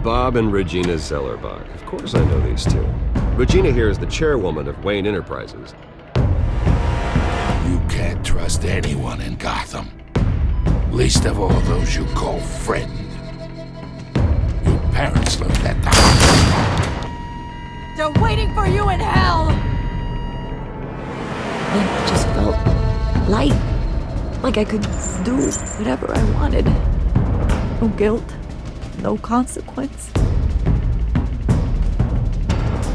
Bob and Regina Zellerbach. Of course I know these two. Regina here is the chairwoman of Wayne Enterprises. You can't trust anyone in Gotham. Least of all those you call friend. Your parents left at the hospital. They're waiting for you in hell! I just felt light. Like I could do whatever I wanted. No guilt. No consequence.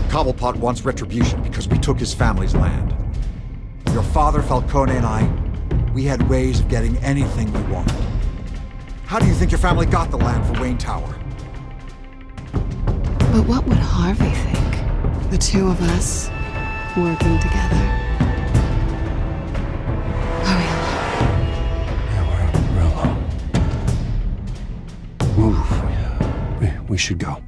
Cobblepot wants retribution because we took his family's land. Your father, Falcone, and I, we had ways of getting anything we wanted. How do you think your family got the land for Wayne Tower? But what would Harvey think? The two of us working together. Are we alone? Yeah, we're alone. Move. We should go.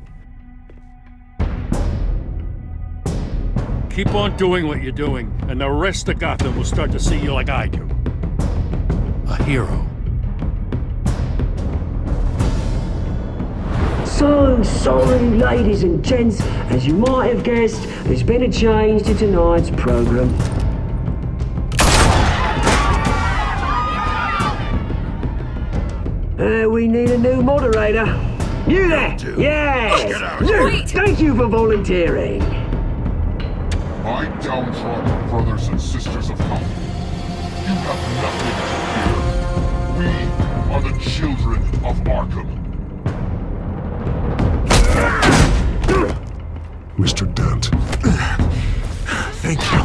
Keep on doing what you're doing, and the rest of Gotham will start to see you like I do. A hero. So sorry, ladies and gents. As you might have guessed, there's been a change to tonight's program. We need a new moderator. You there? Yes! You! Thank you for volunteering. My downtrodden brothers and sisters of Gotham, you have nothing to fear. We are the children of Arkham. Mr. Dent. Thank you.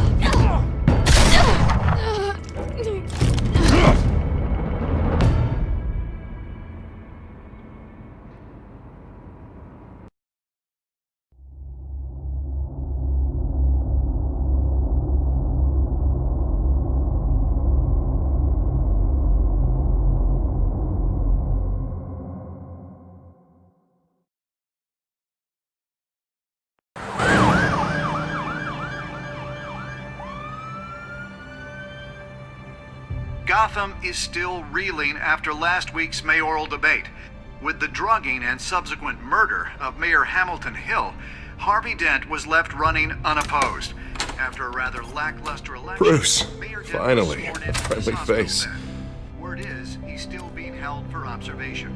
Gotham is still reeling after last week's mayoral debate. With the drugging and subsequent murder of Mayor Hamilton Hill, Harvey Dent was left running unopposed. After a rather lackluster election, Bruce, Mayor Dent finally, was sworn a into friendly his hospital face. bed. Word is, he's still being held for observation.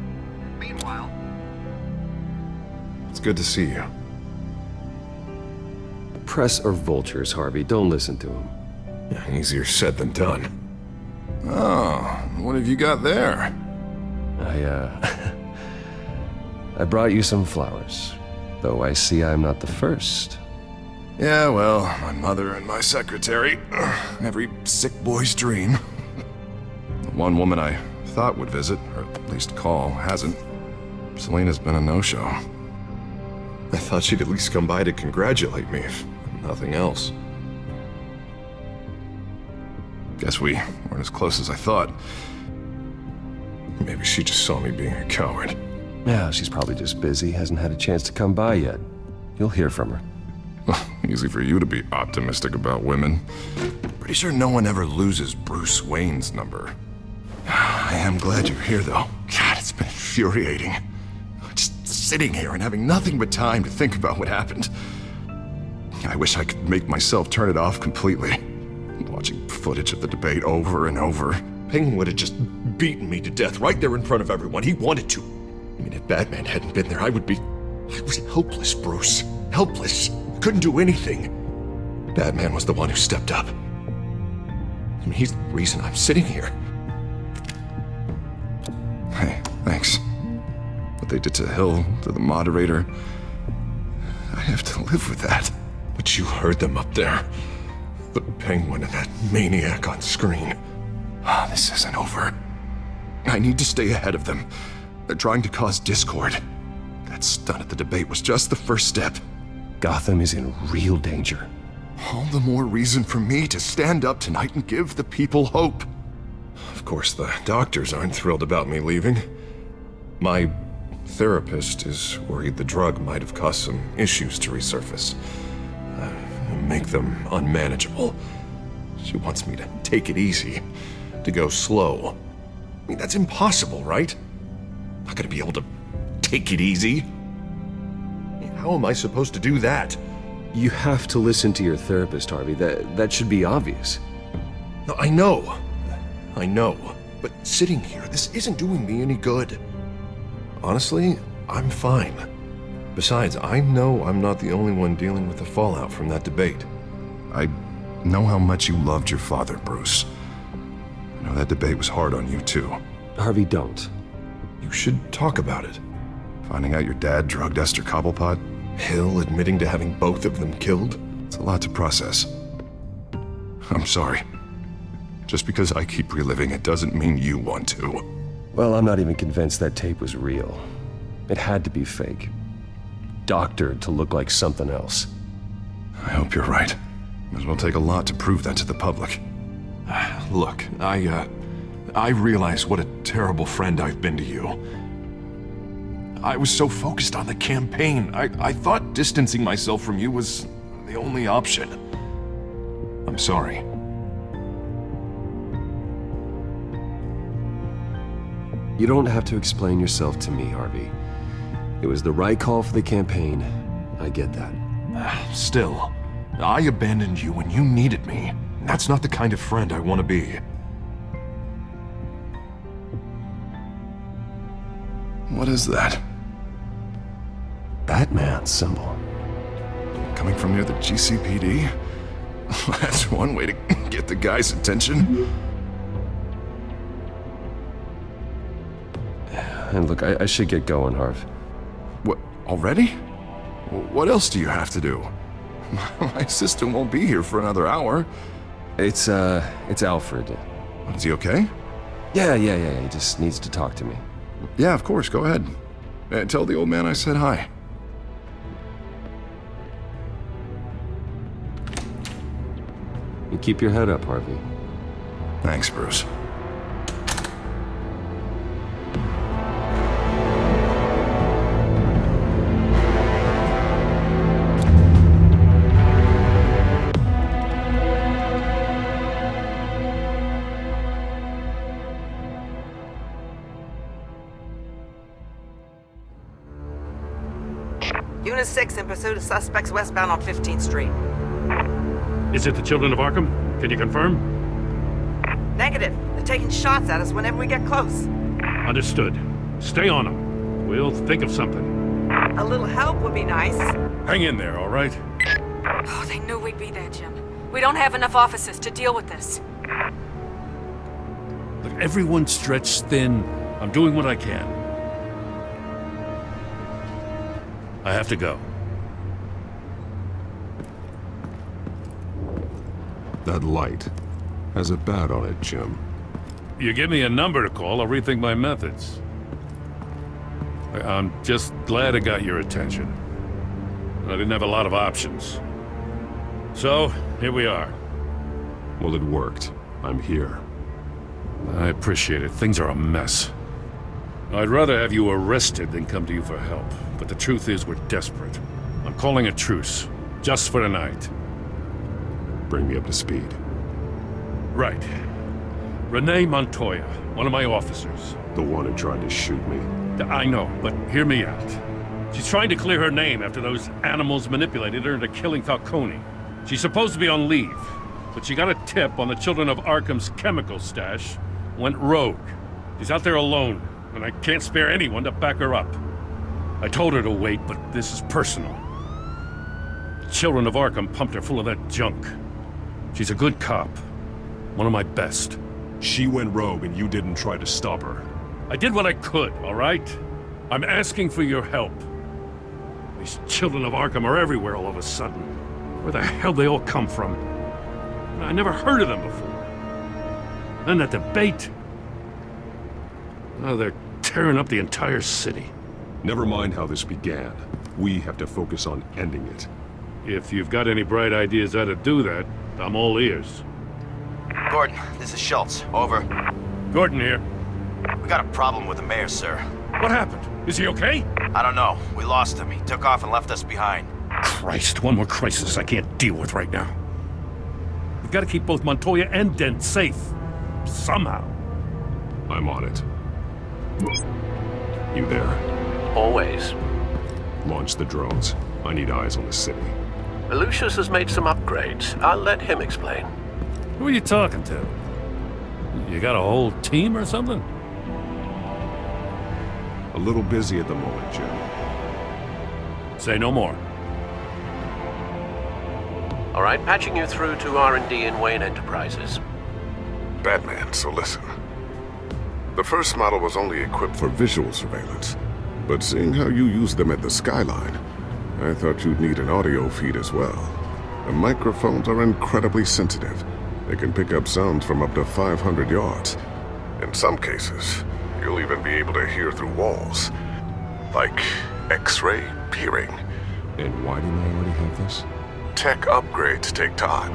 Meanwhile, It's good to see you. Press or vultures, Harvey. Don't listen to him. Easier said than done. Oh, what have you got there? I brought you some flowers. Though I see I'm not the first. Yeah, well, my mother and my secretary. Every sick boy's dream. The one woman I thought would visit, or at least call, hasn't. Selena's been a no-show. I thought she'd at least come by to congratulate me, if nothing else. Guess we weren't as close as I thought. Maybe she just saw me being a coward. Yeah, she's probably just busy, hasn't had a chance to come by yet. You'll hear from her. Easy for you to be optimistic about women. Pretty sure no one ever loses Bruce Wayne's number. I am glad you're here, though. God, it's been infuriating. Just sitting here and having nothing but time to think about what happened. I wish I could make myself turn it off completely. Watching footage of the debate over and over. Penguin would have just beaten me to death right there in front of everyone. He wanted to. I mean, if Batman hadn't been there, I was helpless, Bruce. Helpless. Couldn't do anything. Batman was the one who stepped up. I mean, he's the reason I'm sitting here. Hey, thanks. What they did to Hill, to the moderator, I have to live with that. But you heard them up there. The Penguin and that maniac on screen. This isn't over. I need to stay ahead of them. They're trying to cause discord. That stunt at the debate was just the first step. Gotham is in real danger. All the more reason for me to stand up tonight and give the people hope. Of course, the doctors aren't thrilled about me leaving. My therapist is worried the drug might have caused some issues to resurface. Make them unmanageable. She wants me to take it easy, to go slow. I mean, that's impossible, right? Not gonna be able to take it easy. How am I supposed to do that? You have to listen to your therapist, Harvey. That should be obvious. No, I know. But sitting here, this isn't doing me any good. Honestly, I'm fine. Besides, I know I'm not the only one dealing with the fallout from that debate. I know how much you loved your father, Bruce. I know that debate was hard on you, too. Harvey, don't. You should talk about it. Finding out your dad drugged Esther Cobblepot, Hill admitting to having both of them killed. It's a lot to process. I'm sorry. Just because I keep reliving it doesn't mean you want to. Well, I'm not even convinced that tape was real. It had to be fake. Doctored to look like something else. I hope you're right. It will take a lot to prove that to the public. Look, I realize what a terrible friend I've been to you. I was so focused on the campaign. I thought distancing myself from you was the only option. I'm sorry. You don't have to explain yourself to me, Harvey. It was the right call for the campaign. I get that. Still, I abandoned you when you needed me. That's not the kind of friend I want to be. What is that? Batman symbol. Coming from near the GCPD? That's one way to get the guy's attention. And look, I should get going, Harv. What, already? What else do you have to do? My assistant won't be here for another hour. It's Alfred. Is he okay? Yeah, he just needs to talk to me. Yeah, of course, go ahead. Tell the old man I said hi. You keep your head up, Harvey. Thanks, Bruce. Unit 6 in pursuit of suspects westbound on 15th Street. Is it the Children of Arkham? Can you confirm? Negative. They're taking shots at us whenever we get close. Understood. Stay on them. We'll think of something. A little help would be nice. Hang in there, all right? Oh, they knew we'd be there, Jim. We don't have enough officers to deal with this. Look, everyone's stretched thin. I'm doing what I can. I have to go. That light has a bat on it, Jim. You give me a number to call, I'll rethink my methods. I'm just glad I got your attention. I didn't have a lot of options. So, here we are. Well, it worked. I'm here. I appreciate it. Things are a mess. I'd rather have you arrested than come to you for help. But the truth is, we're desperate. I'm calling a truce. Just for tonight. Bring me up to speed. Right. Renee Montoya, one of my officers. The one who tried to shoot me. I know, but hear me out. She's trying to clear her name after those animals manipulated her into killing Falcone. She's supposed to be on leave, but she got a tip on the Children of Arkham's chemical stash, went rogue. She's out there alone, and I can't spare anyone to back her up. I told her to wait, but this is personal. Children of Arkham pumped her full of that junk. She's a good cop. One of my best. She went rogue and you didn't try to stop her. I did what I could, all right? I'm asking for your help. These Children of Arkham are everywhere all of a sudden. Where the hell they all come from? I never heard of them before. Then that debate. Oh, they're tearing up the entire city. Never mind how this began. We have to focus on ending it. If you've got any bright ideas how to do that, I'm all ears. Gordon, this is Schultz. Over. Gordon here. We got a problem with the mayor, sir. What happened? Is he okay? I don't know. We lost him. He took off and left us behind. Christ, one more crisis I can't deal with right now. We've got to keep both Montoya and Dent safe. Somehow. I'm on it. You there? Always. Launch the drones. I need eyes on the city. Lucius has made some upgrades. I'll let him explain. Who are you talking to? You got a whole team or something? A little busy at the moment, Jim. Say no more. All right, patching you through to R&D in Wayne Enterprises. Batman, so listen. The first model was only equipped for visual surveillance, but seeing how you use them at the skyline, I thought you'd need an audio feed as well. The microphones are incredibly sensitive. They can pick up sounds from up to 500 yards. In some cases, you'll even be able to hear through walls. Like X-ray peering. And why didn't I already have this? Tech upgrades take time.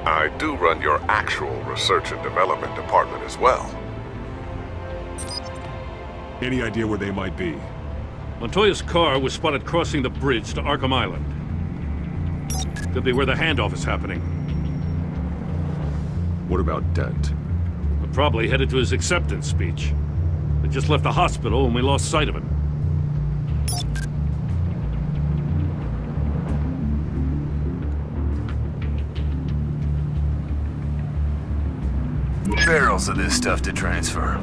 I do run your actual research and development department as well. Any idea where they might be? Montoya's car was spotted crossing the bridge to Arkham Island. Could be where the handoff is happening. What about Dent? We're probably headed to his acceptance speech. They just left the hospital and we lost sight of him. Barrels of this stuff to transfer.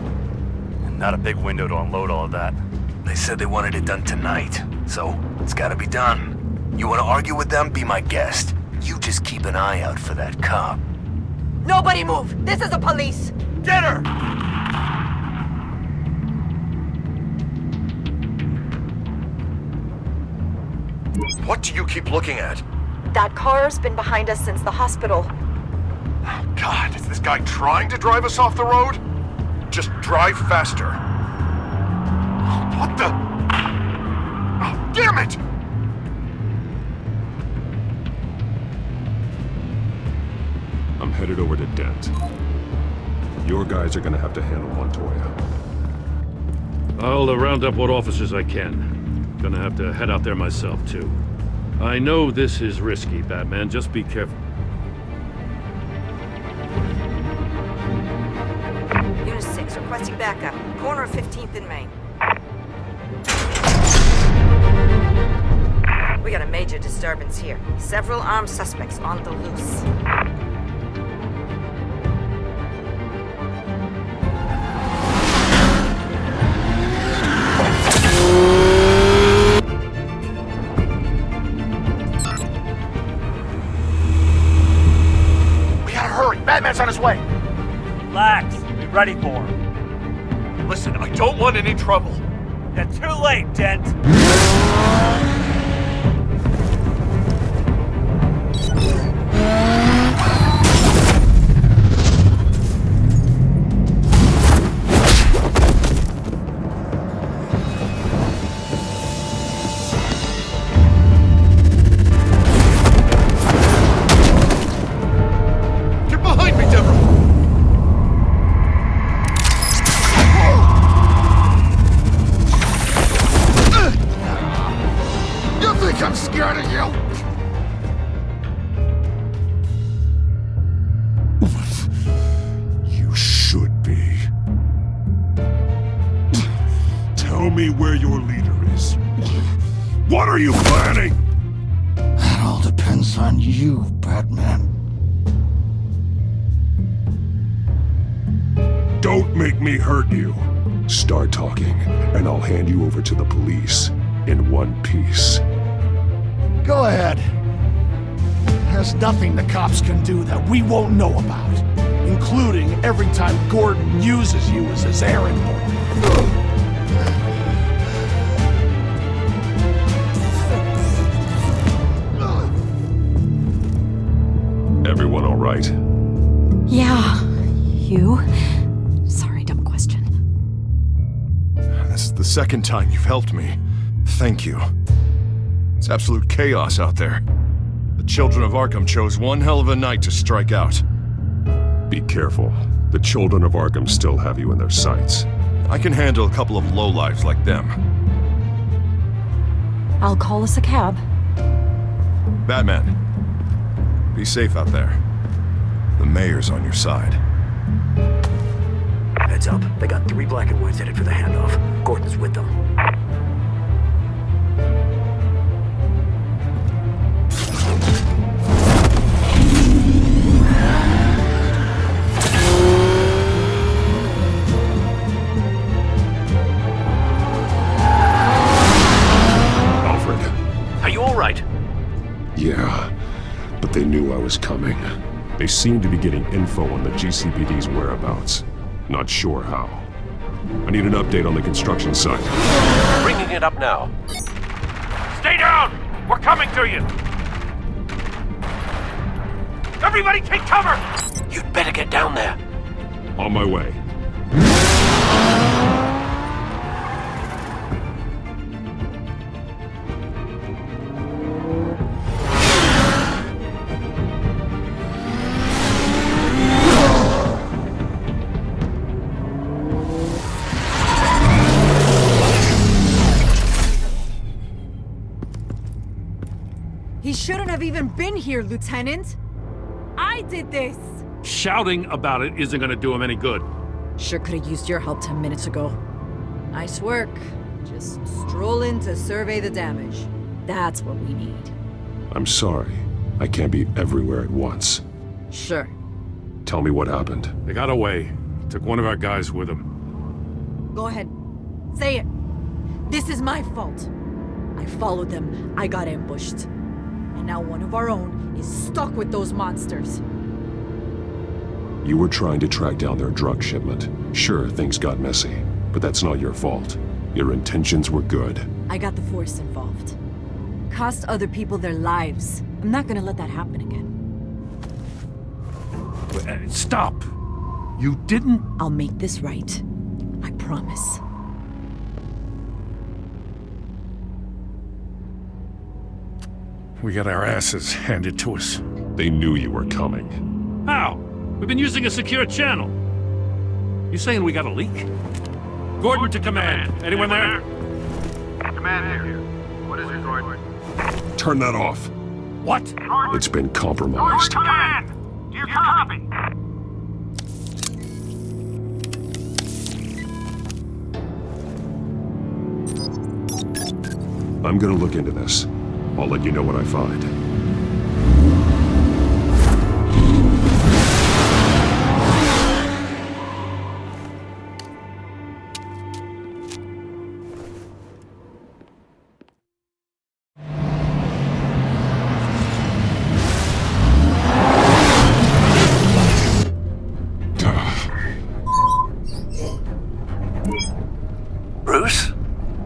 Not a big window to unload all of that. They said they wanted it done tonight, so it's gotta be done. You wanna argue with them? Be my guest. You just keep an eye out for that cop. Nobody move! This is the police! Get her! What do you keep looking at? That car's been behind us since the hospital. Oh, God, is this guy trying to drive us off the road? Just drive faster. What the? Oh, damn it! I'm headed over to Dent. Your guys are gonna have to handle Montoya. I'll round up what officers I can. Gonna have to head out there myself, too. I know this is risky, Batman. Just be careful. Unit 6, requesting backup. Corner of 15th and Main. We got a major disturbance here. Several armed suspects on the loose. We gotta hurry! Batman's on his way! Relax. Be ready for him. Listen, I don't want any trouble. You're too late, Dent. I'm scared of you! You should be. Tell me where your leader is. What are you planning? That all depends on you, Batman. Don't make me hurt you. Start talking, and I'll hand you over to the police in one piece. Go ahead. There's nothing the cops can do that we won't know about, including every time Gordon uses you as his errand boy. Everyone all right? Yeah. You? Sorry, dumb question. This is the second time you've helped me. Thank you. It's absolute chaos out there. The children of Arkham chose one hell of a night to strike out. Be careful. The children of Arkham still have you in their sights. I can handle a couple of lowlifes like them. I'll call us a cab. Batman, be safe out there. The mayor's on your side. Heads up. They got 3 black and whites headed for the handoff. Gordon's with them. Yeah, but they knew I was coming. They seem to be getting info on the GCPD's whereabouts. Not sure how. I need an update on the construction site. Bringing it up now. Stay down! We're coming to you! Everybody take cover! You'd better get down there. On my way. He shouldn't have even been here, Lieutenant. I did this. Shouting about it isn't gonna do him any good. Sure could have used your help 10 minutes ago. Nice work. Just stroll in to survey the damage. That's what we need. I'm sorry. I can't be everywhere at once. Sure. Tell me what happened. They got away. Took one of our guys with them. Go ahead. Say it. This is my fault. I followed them. I got ambushed. And now one of our own is stuck with those monsters. You were trying to track down their drug shipment. Sure, things got messy, but that's not your fault. Your intentions were good. I got the Force involved. Cost other people their lives. I'm not gonna let that happen again. Stop! You didn't... I'll make this right. I promise. We got our asses handed to us. They knew you were coming. How? We've been using a secure channel. You saying we got a leak? Gordon to command. Anyone there? Command here. What is it, Gordon? Turn that off. What? It's been compromised. Command! Do you copy? I'm gonna look into this. I'll let you know what I find. Bruce?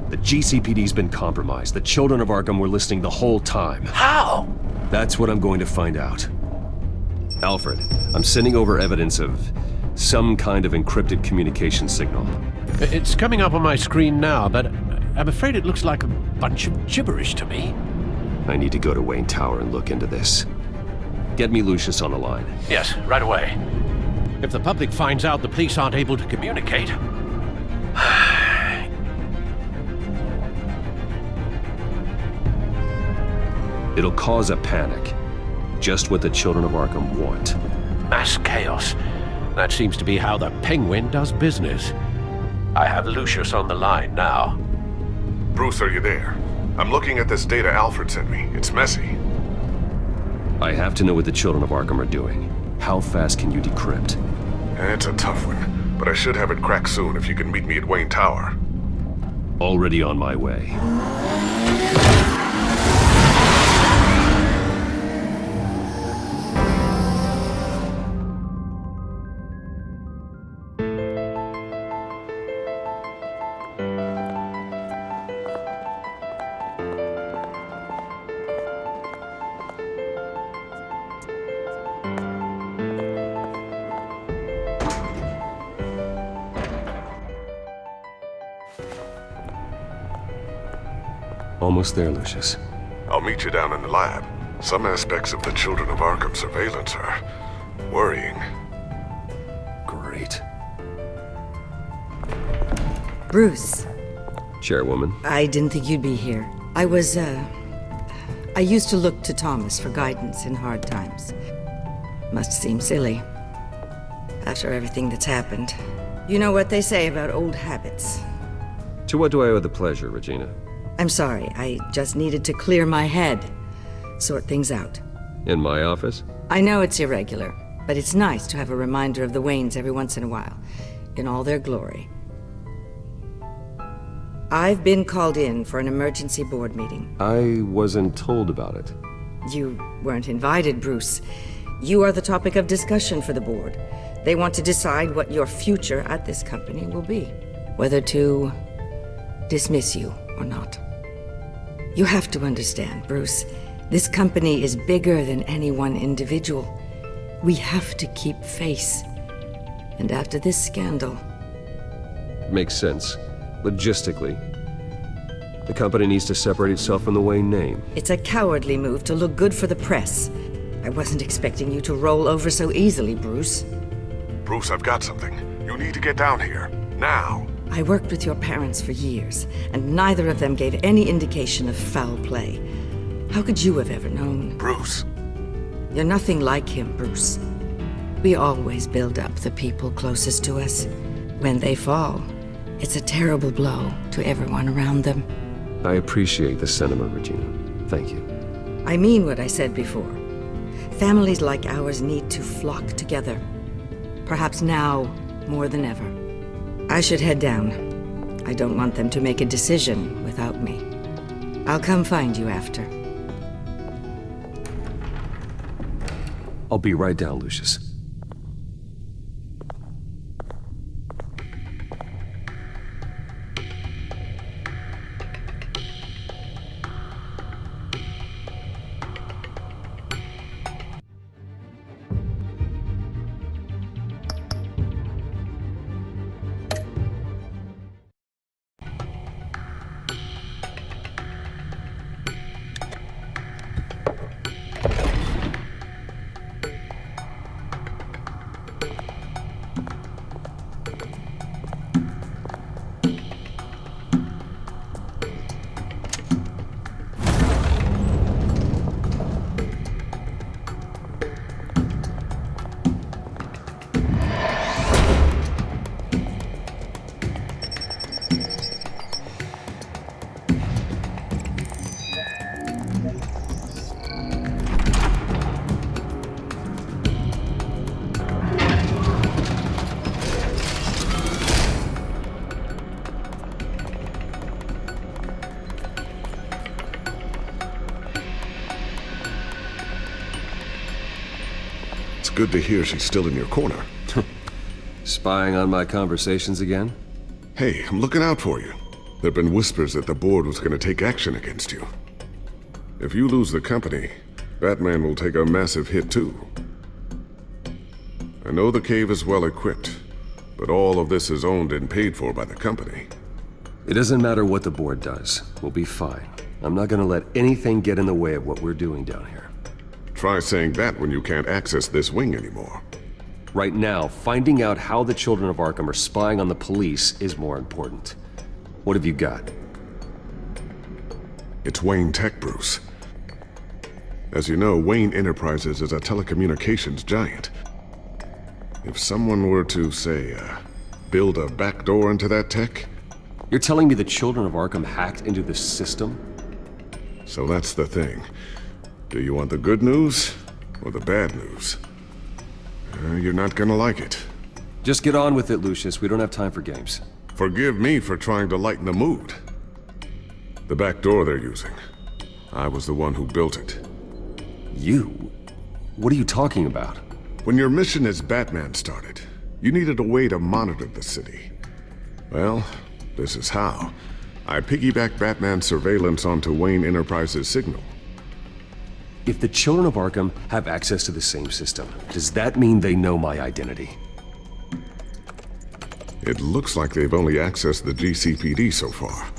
The GCPD's been compromised. The children of Arkham were listening the whole time. How? That's what I'm going to find out. Alfred, I'm sending over evidence of some kind of encrypted communication signal. It's coming up on my screen now, but I'm afraid it looks like a bunch of gibberish to me. I need to go to Wayne Tower and look into this. Get me Lucius on the line. Yes, right away. If the public finds out the police aren't able to communicate... It'll cause a panic. Just what the children of Arkham want. Mass chaos. That seems to be how the Penguin does business. I have Lucius on the line now. Bruce, are you there? I'm looking at this data Alfred sent me. It's messy. I have to know what the children of Arkham are doing. How fast can you decrypt? It's a tough one, but I should have it cracked soon if you can meet me at Wayne Tower. Already on my way. Almost there, Lucius. I'll meet you down in the lab. Some aspects of the Children of Arkham surveillance are worrying. Great. Bruce. Chairwoman. I didn't think you'd be here. I used to look to Thomas for guidance in hard times. Must seem silly. After everything that's happened. You know what they say about old habits. To what do I owe the pleasure, Regina? I'm sorry, I just needed to clear my head. Sort things out. In my office? I know it's irregular, but it's nice to have a reminder of the Waynes every once in a while, in all their glory. I've been called in for an emergency board meeting. I wasn't told about it. You weren't invited, Bruce. You are the topic of discussion for the board. They want to decide what your future at this company will be. Whether to dismiss you or not. You have to understand, Bruce. This company is bigger than any one individual. We have to keep face. And after this scandal... Makes sense. Logistically. The company needs to separate itself from the Wayne name. It's a cowardly move to look good for the press. I wasn't expecting you to roll over so easily, Bruce. Bruce, I've got something. You need to get down here. Now. I worked with your parents for years, and neither of them gave any indication of foul play. How could you have ever known? Bruce. You're nothing like him, Bruce. We always build up the people closest to us. When they fall, it's a terrible blow to everyone around them. I appreciate the sentiment, Regina. Thank you. I mean what I said before. Families like ours need to flock together. Perhaps now more than ever. I should head down. I don't want them to make a decision without me. I'll come find you after. I'll be right down, Lucius. Good to hear she's still in your corner. Spying on my conversations again? Hey, I'm looking out for you. There've been whispers that the board was going to take action against you. If you lose the company, Batman will take a massive hit too. I know the cave is well equipped, but all of this is owned and paid for by the company. It doesn't matter what the board does. We'll be fine. I'm not going to let anything get in the way of what we're doing down here. Try saying that when you can't access this wing anymore. Right now, finding out how the children of Arkham are spying on the police is more important. What have you got? It's Wayne Tech, Bruce. As you know, Wayne Enterprises is a telecommunications giant. If someone were to, say, build a backdoor into that tech... You're telling me the children of Arkham hacked into this system? So that's the thing. Do you want the good news or the bad news? You're not gonna like it. Just get on with it, Lucius. We don't have time for games. Forgive me for trying to lighten the mood. The back door they're using. I was the one who built it. You? What are you talking about? When your mission as Batman started, you needed a way to monitor the city. Well, this is how. I piggybacked Batman's surveillance onto Wayne Enterprises' signal. If the children of Arkham have access to the same system, does that mean they know my identity? It looks like they've only accessed the GCPD so far.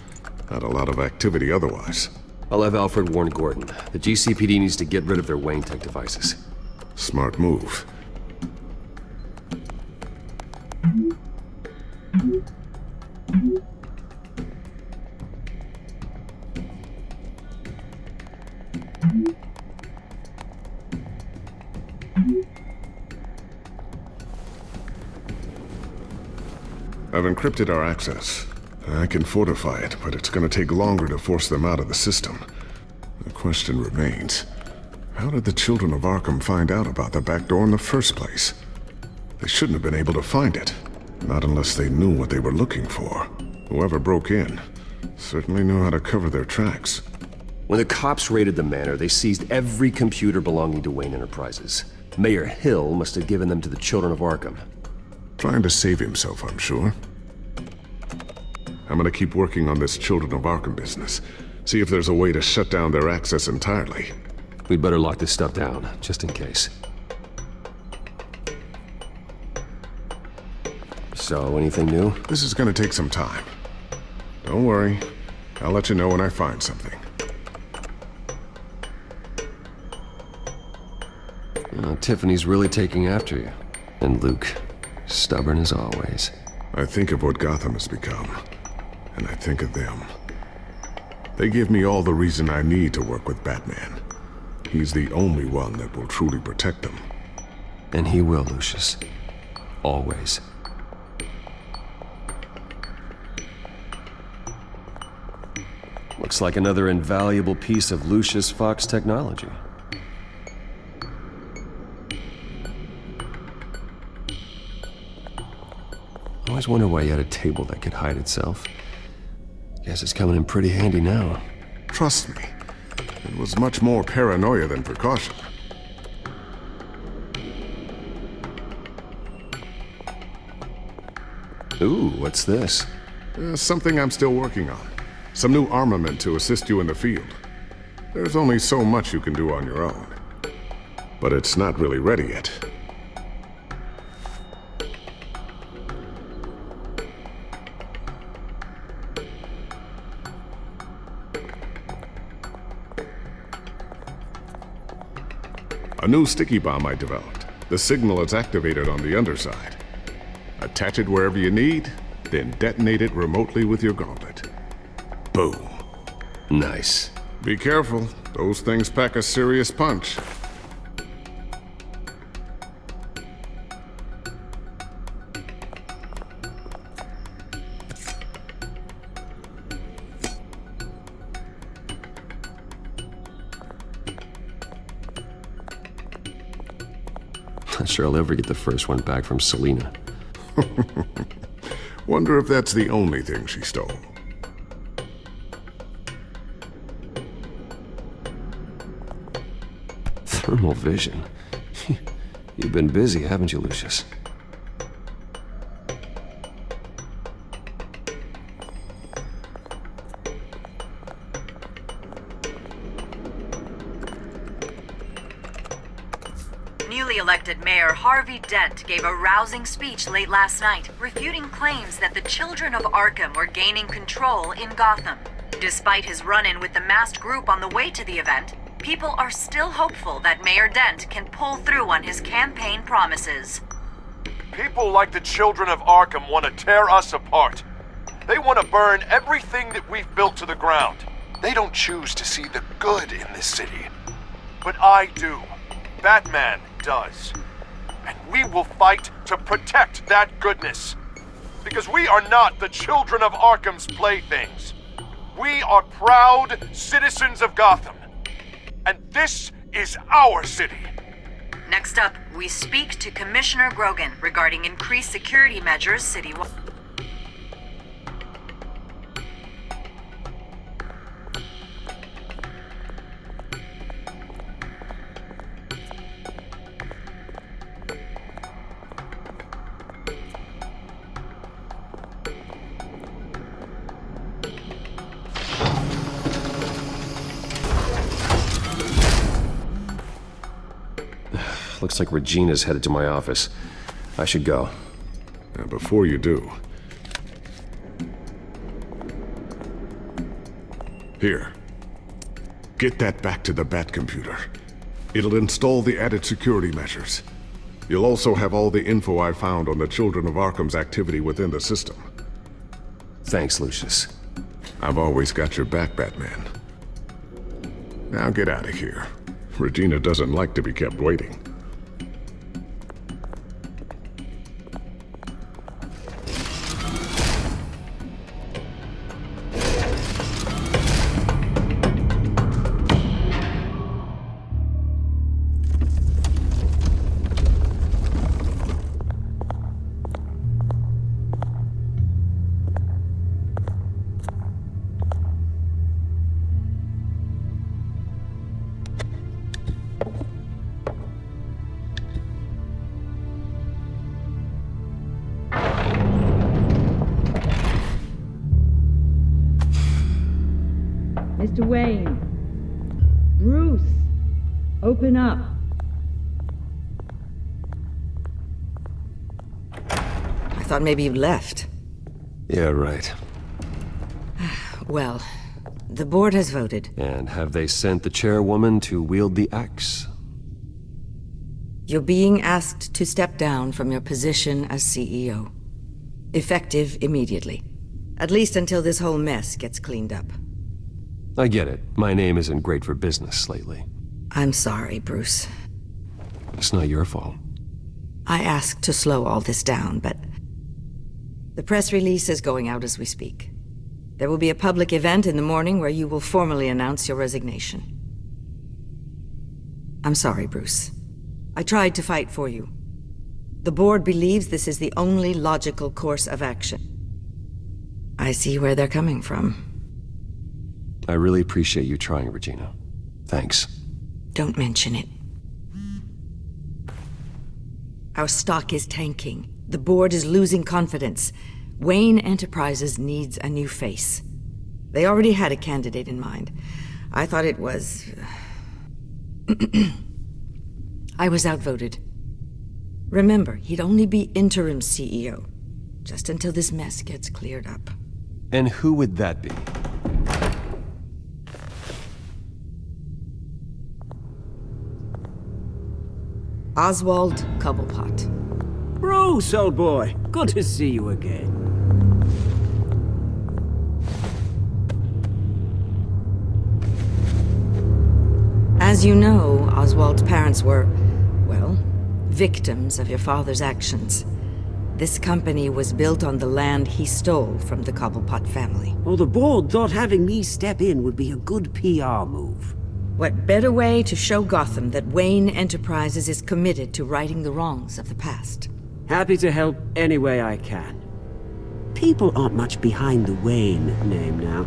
Not a lot of activity otherwise. I'll have Alfred warn Gordon. The GCPD needs to get rid of their Wayne Tech devices. Smart move. I've encrypted our access. I can fortify it, but it's gonna take longer to force them out of the system. The question remains, how did the children of Arkham find out about the back door in the first place? They shouldn't have been able to find it. Not unless they knew what they were looking for. Whoever broke in certainly knew how to cover their tracks. When the cops raided the manor, they seized every computer belonging to Wayne Enterprises. Mayor Hill must have given them to the children of Arkham. Trying to save himself, I'm sure. I'm gonna keep working on this Children of Arkham business. See if there's a way to shut down their access entirely. We'd better lock this stuff down, just in case. So, anything new? This is gonna take some time. Don't worry. I'll let you know when I find something. Tiffany's really taking after you. And Luke, stubborn as always. I think of what Gotham has become, and I think of them. They give me all the reason I need to work with Batman. He's the only one that will truly protect them. And he will, Lucius. Always. Looks like another invaluable piece of Lucius Fox technology. I always wonder why you had a table that could hide itself. Guess it's coming in pretty handy now. Trust me, it was much more paranoia than precaution. Ooh, what's this? Something I'm still working on. Some new armament to assist you in the field. There's only so much you can do on your own. But it's not really ready yet. A new sticky bomb I developed. The signal is activated on the underside. Attach it wherever you need, then detonate it remotely with your gauntlet. Boom. Nice. Be careful. Those things pack a serious punch. Not sure I'll ever get the first one back from Selina. Wonder if that's the only thing she stole. Thermal vision. You've been busy, haven't you, Lucius? Newly elected Mayor Harvey Dent gave a rousing speech late last night, refuting claims that the children of Arkham were gaining control in Gotham. Despite his run-in with the masked group on the way to the event, people are still hopeful that Mayor Dent can pull through on his campaign promises. People like the children of Arkham want to tear us apart. They want to burn everything that we've built to the ground. They don't choose to see the good in this city. But I do. Batman does. And we will fight to protect that goodness. Because we are not the children of Arkham's playthings. We are proud citizens of Gotham. And this is our city. Next up, we speak to Commissioner Grogan regarding increased security measures citywide. Looks like Regina's headed to my office. I should go. Now, before you do... Here. Get that back to the Bat computer. It'll install the added security measures. You'll also have all the info I found on the Children of Arkham's activity within the system. Thanks, Lucius. I've always got your back, Batman. Now get out of here. Regina doesn't like to be kept waiting. Mr. Wayne. Bruce, open up. I thought maybe you left. Yeah, right. Well, the board has voted. And have they sent the chairwoman to wield the axe? You're being asked to step down from your position as CEO. Effective immediately. At least until this whole mess gets cleaned up. I get it. My name isn't great for business lately. I'm sorry, Bruce. It's not your fault. I asked to slow all this down, but the press release is going out as we speak. There will be a public event in the morning where you will formally announce your resignation. I'm sorry, Bruce. I tried to fight for you. The board believes this is the only logical course of action. I see where they're coming from. I really appreciate you trying, Regina. Thanks. Don't mention it. Our stock is tanking. The board is losing confidence. Wayne Enterprises needs a new face. They already had a candidate in mind. I thought it was... I was outvoted. Remember, he'd only be interim CEO, just until this mess gets cleared up. And who would that be? Oswald Cobblepot. Bruce, old boy. Good to see you again. As you know, Oswald's parents were, well, victims of your father's actions. This company was built on the land he stole from the Cobblepot family. Well, the board thought having me step in would be a good PR move. What better way to show Gotham that Wayne Enterprises is committed to righting the wrongs of the past? Happy to help any way I can. People aren't much behind the Wayne name now.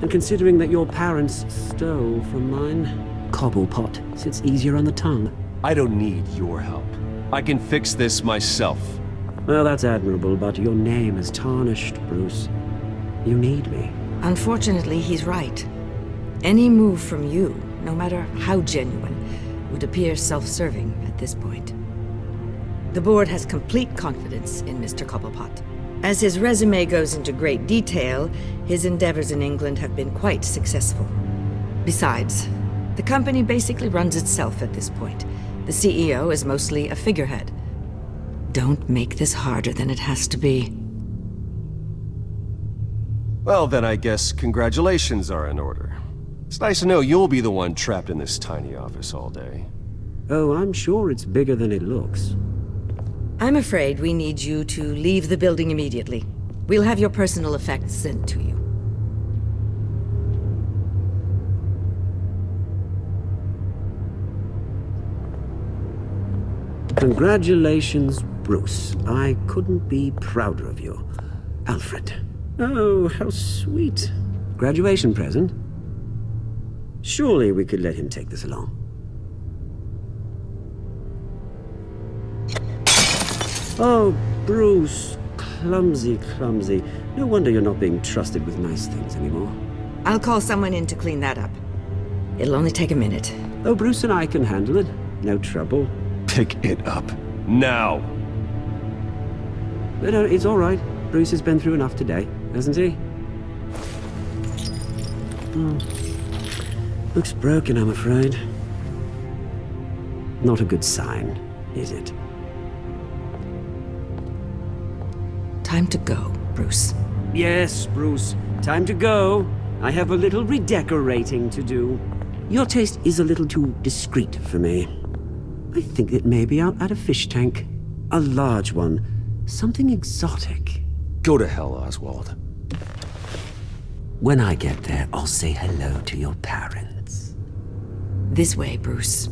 And considering that your parents stole from mine, Cobblepot sits easier on the tongue. I don't need your help. I can fix this myself. Well, that's admirable, but your name is tarnished, Bruce. You need me. Unfortunately, he's right. Any move from you, no matter how genuine, would appear self-serving at this point. The board has complete confidence in Mr. Cobblepot. As his resume goes into great detail, his endeavors in England have been quite successful. Besides, the company basically runs itself at this point. The CEO is mostly a figurehead. Don't make this harder than it has to be. Well, then I guess congratulations are in order. It's nice to know you'll be the one trapped in this tiny office all day. Oh, I'm sure it's bigger than it looks. I'm afraid we need you to leave the building immediately. We'll have your personal effects sent to you. Congratulations, Bruce. I couldn't be prouder of you. Alfred. Oh, how sweet. Graduation present? Surely we could let him take this along. Oh, Bruce. Clumsy, clumsy. No wonder you're not being trusted with nice things anymore. I'll call someone in to clean that up. It'll only take a minute. Oh, Bruce and I can handle it. No trouble. Pick it up. Now! No, it's all right. Bruce has been through enough today, hasn't he? Looks broken, I'm afraid. Not a good sign, is it? Time to go, Bruce. Yes, Bruce. Time to go. I have a little redecorating to do. Your taste is a little too discreet for me. I think that maybe I'll add a fish tank. A large one. Something exotic. Go to hell, Oswald. When I get there, I'll say hello to your parents. This way, Bruce.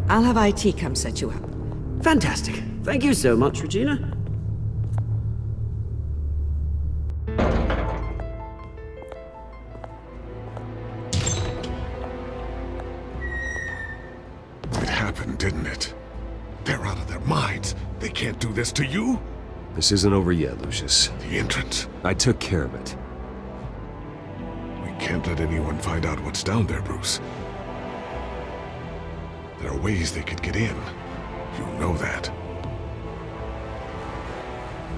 I'll have IT come set you up. Fantastic. Thank you so much, Regina. It happened, didn't it? They're out of their minds. They can't do this to you? This isn't over yet, Lucius. The entrance. I took care of it. We can't let anyone find out what's down there, Bruce. There are ways they could get in. You know that.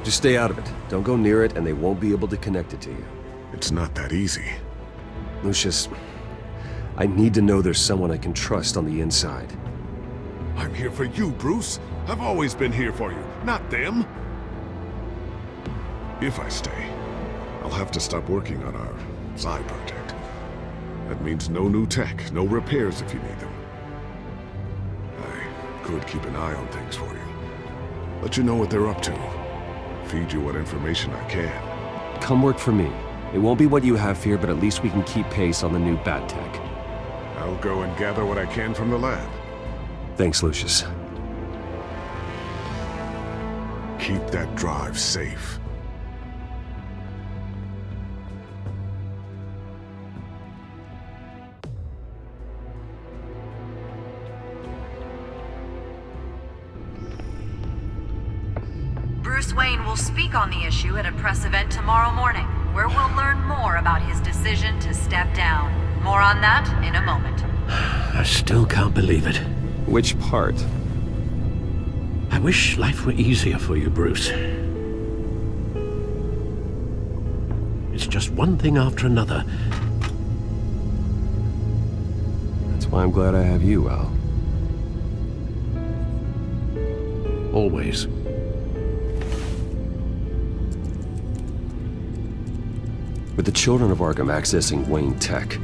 Just stay out of it. Don't go near it, and they won't be able to connect it to you. It's not that easy. Lucius, I need to know there's someone I can trust on the inside. I'm here for you, Bruce. I've always been here for you, not them. If I stay, I'll have to stop working on our side project. That means no new tech, no repairs if you need them. I could keep an eye on things for you. Let you know what they're up to. Feed you what information I can. Come work for me. It won't be what you have here, but at least we can keep pace on the new bat tech. I'll go and gather what I can from the lab. Thanks, Lucius. Keep that drive safe. Bruce Wayne will speak on the issue at a press event tomorrow morning, where we'll learn more about his decision to step down. More on that in a moment. I still can't believe it. Which part? I wish life were easier for you, Bruce. It's just one thing after another. That's why I'm glad I have you, Al. Always. With the children of Arkham accessing Wayne Tech,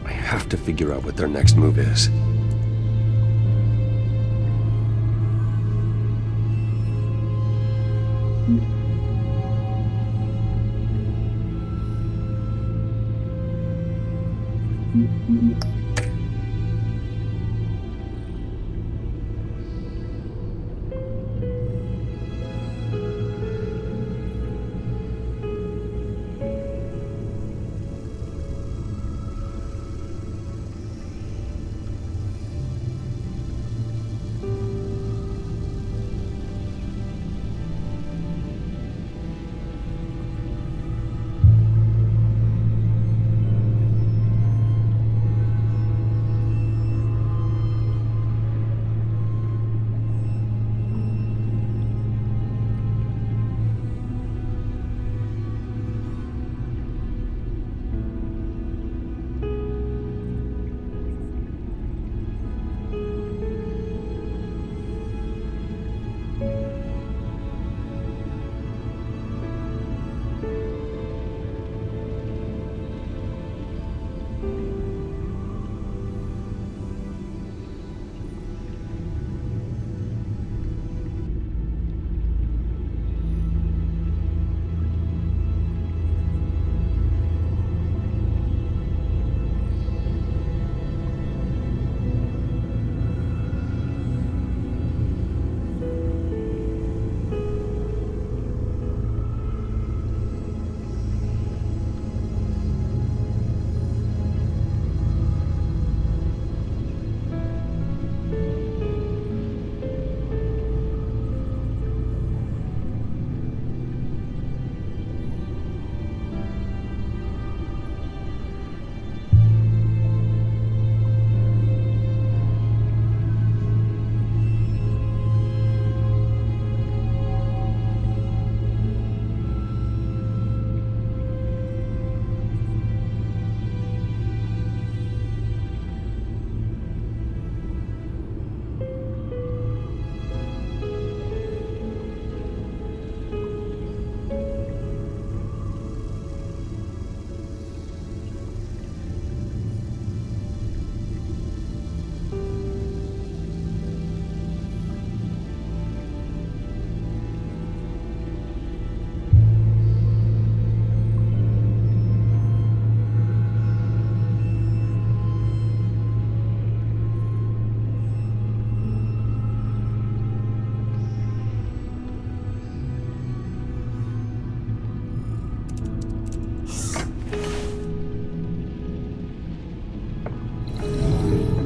I have to figure out what their next move is.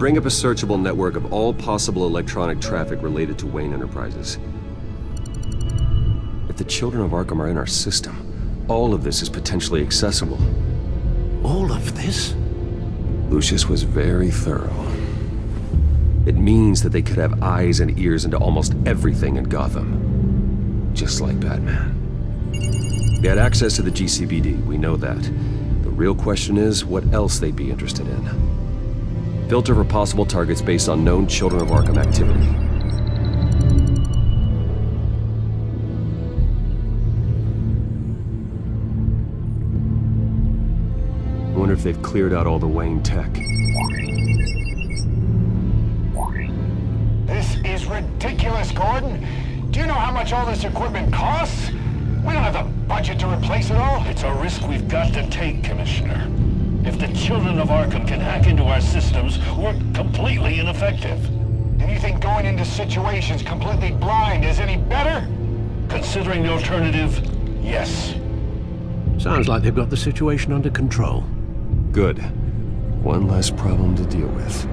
Bring up a searchable network of all possible electronic traffic related to Wayne Enterprises. If the children of Arkham are in our system, all of this is potentially accessible. All of this? Lucius was very thorough. It means that they could have eyes and ears into almost everything in Gotham. Just like Batman. They had access to the GCPD, we know that. The real question is, what else they'd be interested in. Filter for possible targets based on known Children of Arkham activity. I wonder if they've cleared out all the Wayne tech. This is ridiculous, Gordon. Do you know how much all this equipment costs? We don't have the budget to replace it all. It's a risk we've got to take, Commissioner. If the Children of Arkham can hack into our systems, we're completely ineffective. And you think going into situations completely blind is any better? Considering the alternative, yes. Sounds like they've got the situation under control. Good. One less problem to deal with.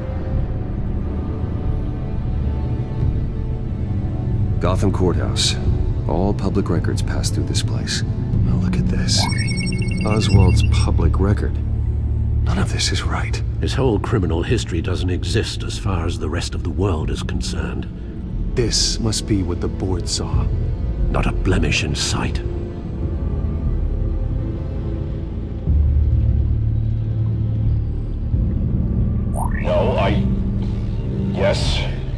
Gotham Courthouse. All public records pass through this place. Now look at this. Oswald's public record. None of this is right. His whole criminal history doesn't exist as far as the rest of the world is concerned. This must be what the board saw. Not a blemish in sight.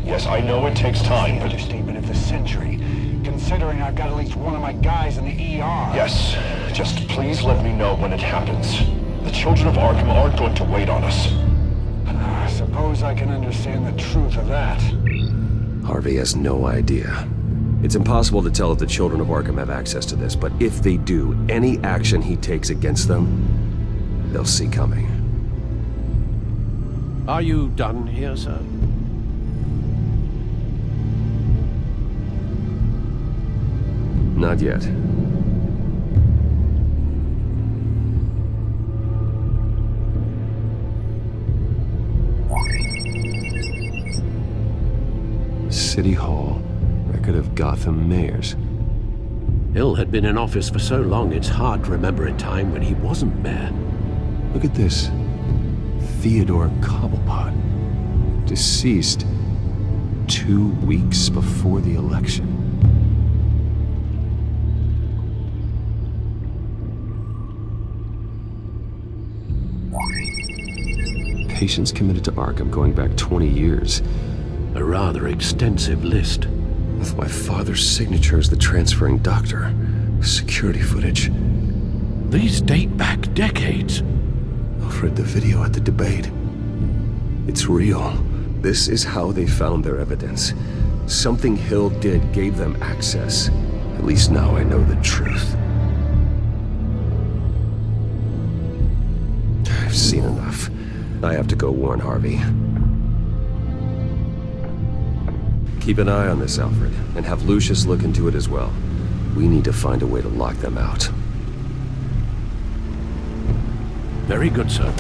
Yes, I know it takes time, but... Understatement of the century, considering I've got at least one of my guys in the ER. Yes, just please let me know when it happens. The Children of Arkham aren't going to wait on us. I suppose I can understand the truth of that. Harvey has no idea. It's impossible to tell if the Children of Arkham have access to this, but if they do, any action he takes against them, they'll see coming. Are you done here, sir? Not yet. City Hall. Record of Gotham mayors. Hill had been in office for so long, it's hard to remember a time when he wasn't mayor. Look at this. Theodore Cobblepot. Deceased 2 weeks before the election. Patients committed to Arkham going back 20 years. A rather extensive list. With my father's signature as the transferring doctor. Security footage. These date back decades. I've read the video at the debate. It's real. This is how they found their evidence. Something Hill did gave them access. At least now I know the truth. I've seen enough. I have to go warn Harvey. Keep an eye on this, Alfred, and have Lucius look into it as well. We need to find a way to lock them out. Very good, sir.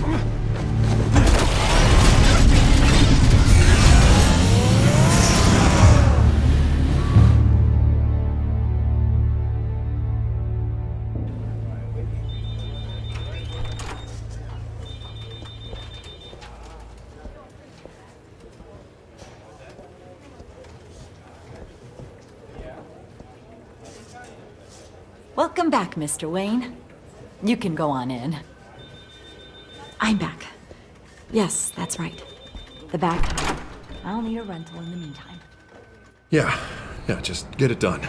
Welcome back, Mr. Wayne. You can go on in. I'm back. Yes, that's right. The back. I'll need a rental in the meantime. Yeah, just get it done.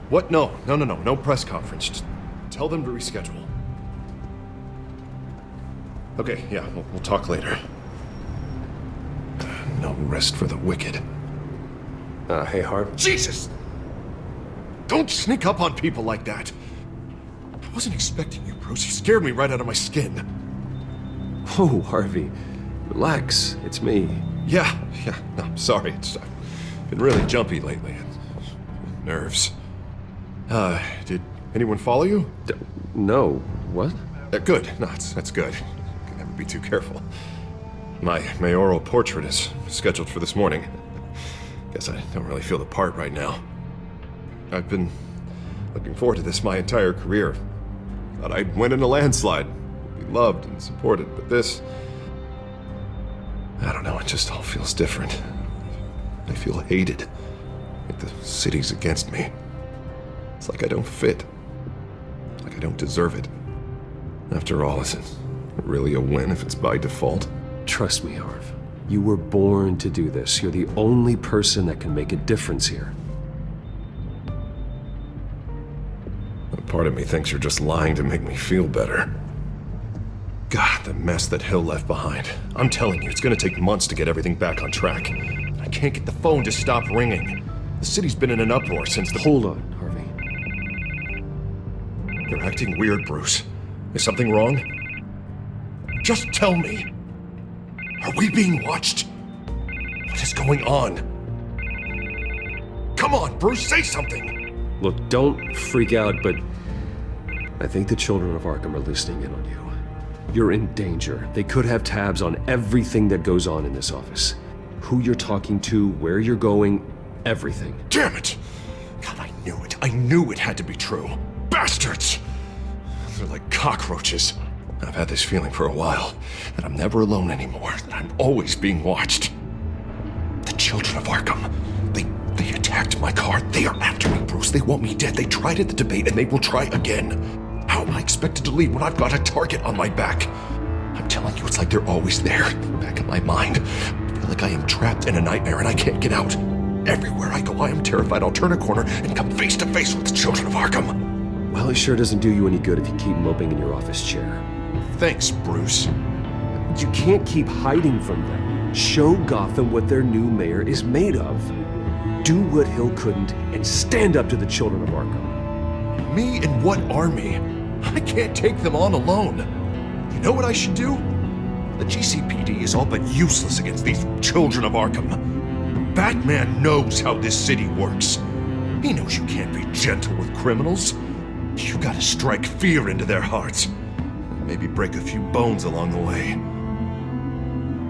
What? No press conference. Just tell them to reschedule. Okay, yeah, we'll talk later. No rest for the wicked. Hey, Harv. Jesus! Don't sneak up on people like that. I wasn't expecting you, Bruce. You scared me right out of my skin. Oh, Harvey. Relax. It's me. Yeah. No, I'm sorry. I've been really jumpy lately. Nerves. Did anyone follow you? No. What? Good. No, that's good. Can never be too careful. My mayoral portrait is scheduled for this morning. Guess I don't really feel the part right now. I've been Looking forward to this my entire career. Thought I'd win in a landslide, be loved and supported, but this... I don't know, it just all feels different. I feel hated. Like the city's against me. It's like I don't fit. Like I don't deserve it. After all, is it really a win if it's by default? Trust me, Harv. You were born to do this. You're the only person that can make a difference here. A part of me thinks you're just lying to make me feel better. God, the mess that Hill left behind. I'm telling you, it's gonna take months to get everything back on track. I can't get the phone to stop ringing. The city's been in an uproar since the— Hold on, Harvey. You're acting weird, Bruce. Is something wrong? Just tell me. Are we being watched? What is going on? Come on, Bruce, say something! Look, don't freak out, but I think the children of Arkham are listening in on you. You're in danger. They could have tabs on everything that goes on in this office. Who you're talking to, where you're going, everything. Damn it! God, I knew it. I knew it had to be true. Bastards! They're like cockroaches. I've had this feeling for a while, that I'm never alone anymore, that I'm always being watched. The children of Arkham, they attacked my car. They are after me, Bruce. They want me dead. They tried at the debate, and they will try again. How am I expected to leave when I've got a target on my back? I'm telling you, it's like they're always there, back in my mind. I feel like I am trapped in a nightmare and I can't get out. Everywhere I go, I am terrified I'll turn a corner and come face to face with the children of Arkham. Well, it sure doesn't do you any good if you keep moping in your office chair. Thanks, Bruce. You can't keep hiding from them. Show Gotham what their new mayor is made of. Do what Hill couldn't and stand up to the children of Arkham. Me and what army? I can't take them on alone. You know what I should do? The GCPD is all but useless against these children of Arkham. Batman knows how this city works. He knows you can't be gentle with criminals. You gotta strike fear into their hearts. Maybe break a few bones along the way.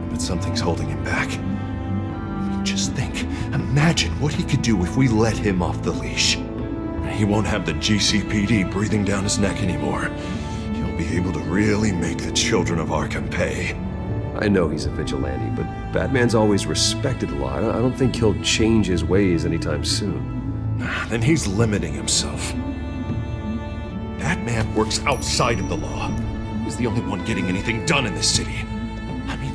But something's holding him back. Just think, imagine what he could do if we let him off the leash. He won't have the GCPD breathing down his neck anymore. He'll be able to really make the children of Arkham pay. I know he's a vigilante, but Batman's always respected a lot. I don't think he'll change his ways anytime soon. Then he's limiting himself. Batman works outside of the law. He's the only one getting anything done in this city. I mean,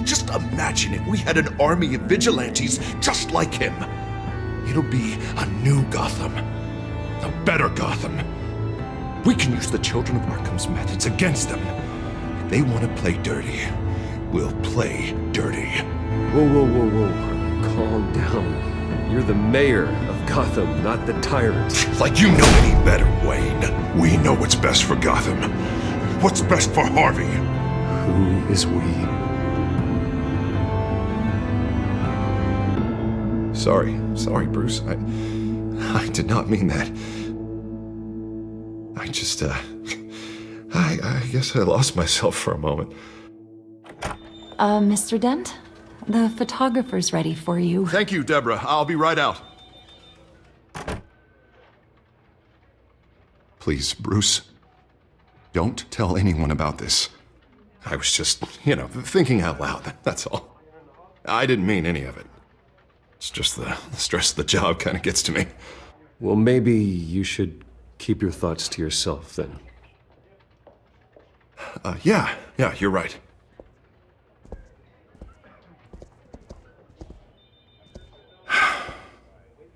just imagine if we had an army of vigilantes just like him. It'll be a new Gotham. A better Gotham. We can use the children of Arkham's methods against them. If they want to play dirty, we'll play dirty. Whoa. Calm down. You're the mayor of Gotham, not the tyrant. Like you know any better, Wayne. We know what's best for Gotham. What's best for Harvey? Who is we? Sorry, Bruce. I did not mean that. I just, I guess I lost myself for a moment. Mr. Dent? The photographer's ready for you. Thank you, Deborah. I'll be right out. Please, Bruce, don't tell anyone about this. I was just, thinking out loud, that's all. I didn't mean any of it. It's just the stress of the job kind of gets to me. Well, maybe you should keep your thoughts to yourself, then. Yeah, you're right.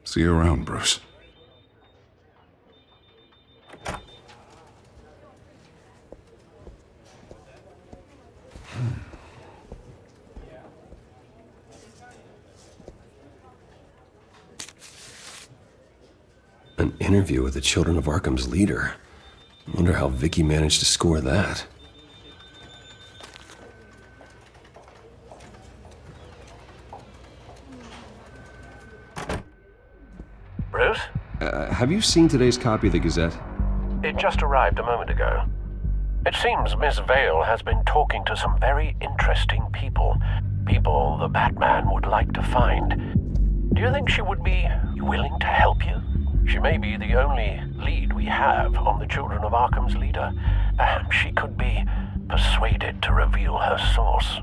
See you around, Bruce. An interview with the Children of Arkham's leader. I wonder how Vicky managed to score that. Bruce? Have you seen today's copy of the Gazette? It just arrived a moment ago. It seems Miss Vale has been talking to some very interesting people. People the Batman would like to find. Do you think she would be willing to help you? She may be the only lead we have on the Children of Arkham's leader. Perhaps she could be persuaded to reveal her source.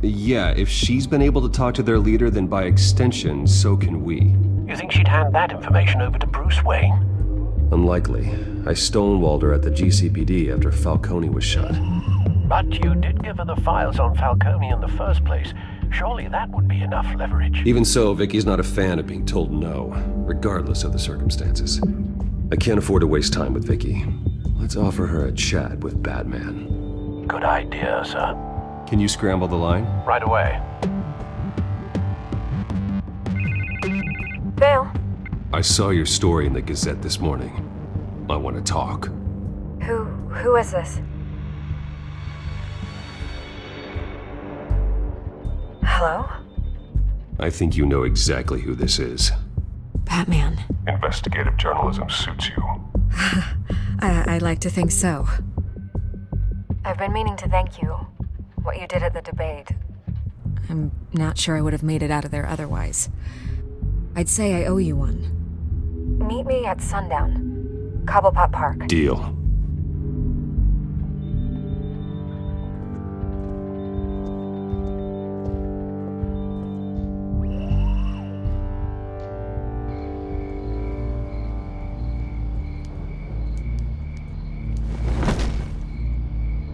Yeah, if she's been able to talk to their leader, then by extension, so can we. You think she'd hand that information over to Bruce Wayne? Unlikely. I stonewalled her at the GCPD after Falcone was shot. But you did give her the files on Falcone in the first place. Surely that would be enough leverage. Even so, Vicky's not a fan of being told no, regardless of the circumstances. I can't afford to waste time with Vicky. Let's offer her a chat with Batman. Good idea, sir. Can you scramble the line? Right away. Vale? I saw your story in the Gazette this morning. I want to talk. Who is this? Hello? I think you know exactly who this is. Batman. Investigative journalism suits you. I'd like to think so. I've been meaning to thank you. What you did at the debate. I'm not sure I would have made it out of there otherwise. I'd say I owe you one. Meet me at sundown. Cobblepot Park. Deal.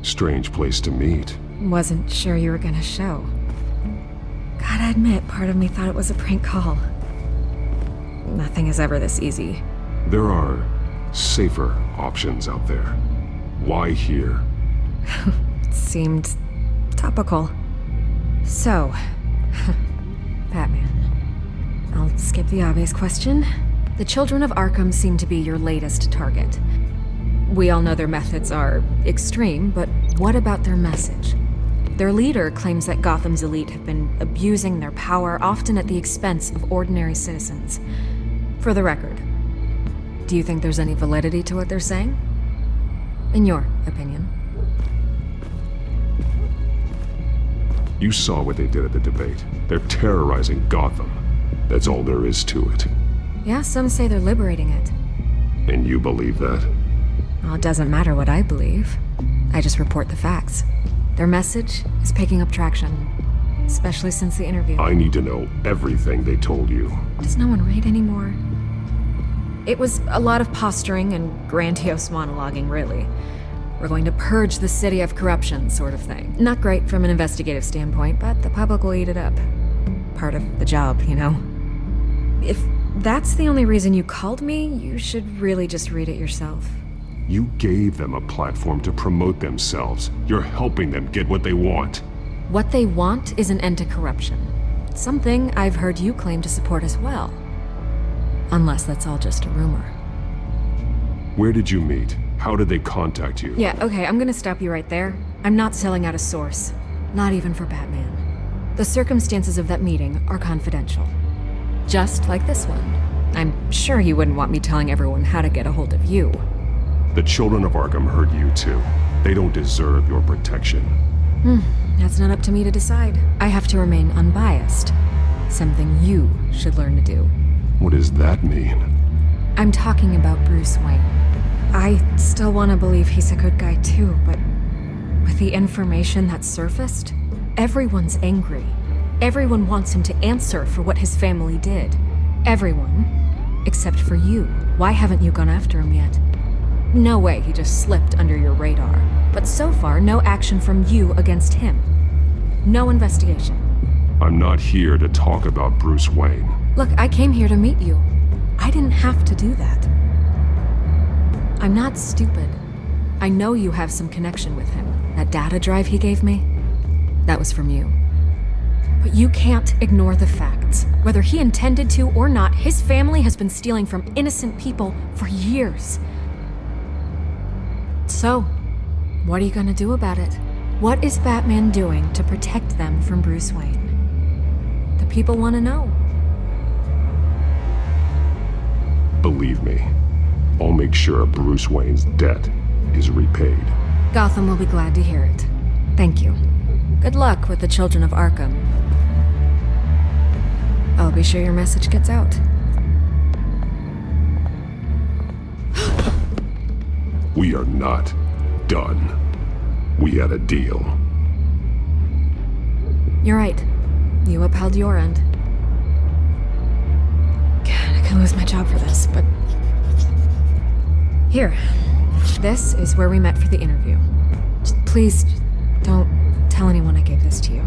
Strange place to meet. Wasn't sure you were gonna show. Gotta admit, part of me thought it was a prank call. Nothing is ever this easy. There are safer options out there. Why here? Seemed topical. So, Batman. I'll skip the obvious question. The Children of Arkham seem to be your latest target. We all know their methods are extreme, but what about their message? Their leader claims that Gotham's elite have been abusing their power, often at the expense of ordinary citizens. For the record, do you think there's any validity to what they're saying? In your opinion? You saw what they did at the debate. They're terrorizing Gotham. That's all there is to it. Yeah, some say they're liberating it. And you believe that? Well, it doesn't matter what I believe. I just report the facts. Their message is picking up traction, especially since the interview. I need to know everything they told you. Does no one read anymore? It was a lot of posturing and grandiose monologuing, really. We're going to purge the city of corruption, sort of thing. Not great from an investigative standpoint, but the public will eat it up. Part of the job, you know? If that's the only reason you called me, you should really just read it yourself. You gave them a platform to promote themselves. You're helping them get what they want. What they want is an end to corruption. Something I've heard you claim to support as well. Unless that's all just a rumor. Where did you meet? How did they contact you? Yeah, okay, I'm gonna stop you right there. I'm not selling out a source. Not even for Batman. The circumstances of that meeting are confidential. Just like this one. I'm sure you wouldn't want me telling everyone how to get a hold of you. The Children of Arkham heard you too. They don't deserve your protection. That's not up to me to decide. I have to remain unbiased. Something you should learn to do. What does that mean? I'm talking about Bruce Wayne. I still want to believe he's a good guy too, but with the information that surfaced, everyone's angry. Everyone wants him to answer for what his family did. Everyone, except for you. Why haven't you gone after him yet? No way he just slipped under your radar. But so far, no action from you against him. No investigation. I'm not here to talk about Bruce Wayne. Look, I came here to meet you. I didn't have to do that. I'm not stupid. I know you have some connection with him. That data drive he gave me, that was from you. But you can't ignore the facts. Whether he intended to or not, his family has been stealing from innocent people for years. So, what are you gonna do about it? What is Batman doing to protect them from Bruce Wayne? The people want to know. Believe me, I'll make sure Bruce Wayne's debt is repaid. Gotham will be glad to hear it. Thank you. Good luck with the Children of Arkham. I'll be sure your message gets out. We are not done. We had a deal. You're right. You upheld your end. God, I could lose my job for this, but... Here. This is where we met for the interview. Please, don't tell anyone I gave this to you.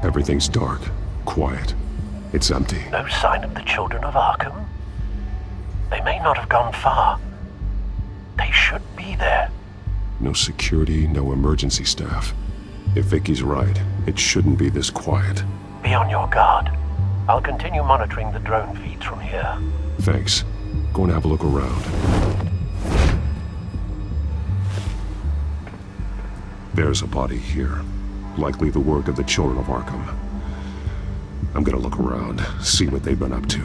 Everything's dark, quiet. It's empty. No sign of the children of Arkham? They may not have gone far. They should be there. No security, no emergency staff. If Vicky's right, it shouldn't be this quiet. Be on your guard. I'll continue monitoring the drone feeds from here. Thanks. Go and have a look around. There's a body here. Likely the work of the children of Arkham. I'm gonna look around, see what they've been up to.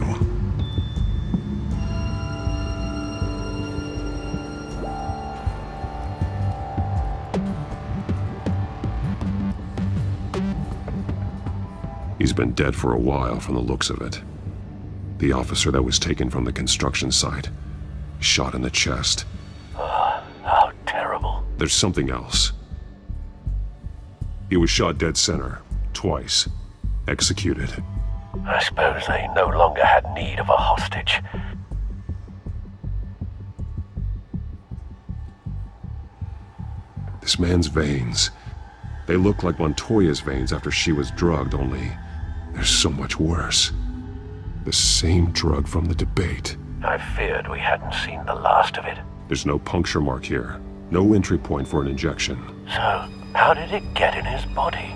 He's been dead for a while from the looks of it. The officer that was taken from the construction site. Shot in the chest. How terrible. There's something else. He was shot dead center, twice. Executed. I suppose they no longer had need of a hostage. This man's veins. They look like Montoya's veins after she was drugged, only they're so much worse. The same drug from the debate. I feared we hadn't seen the last of it. There's no puncture mark here. No entry point for an injection. So, how did it get in his body?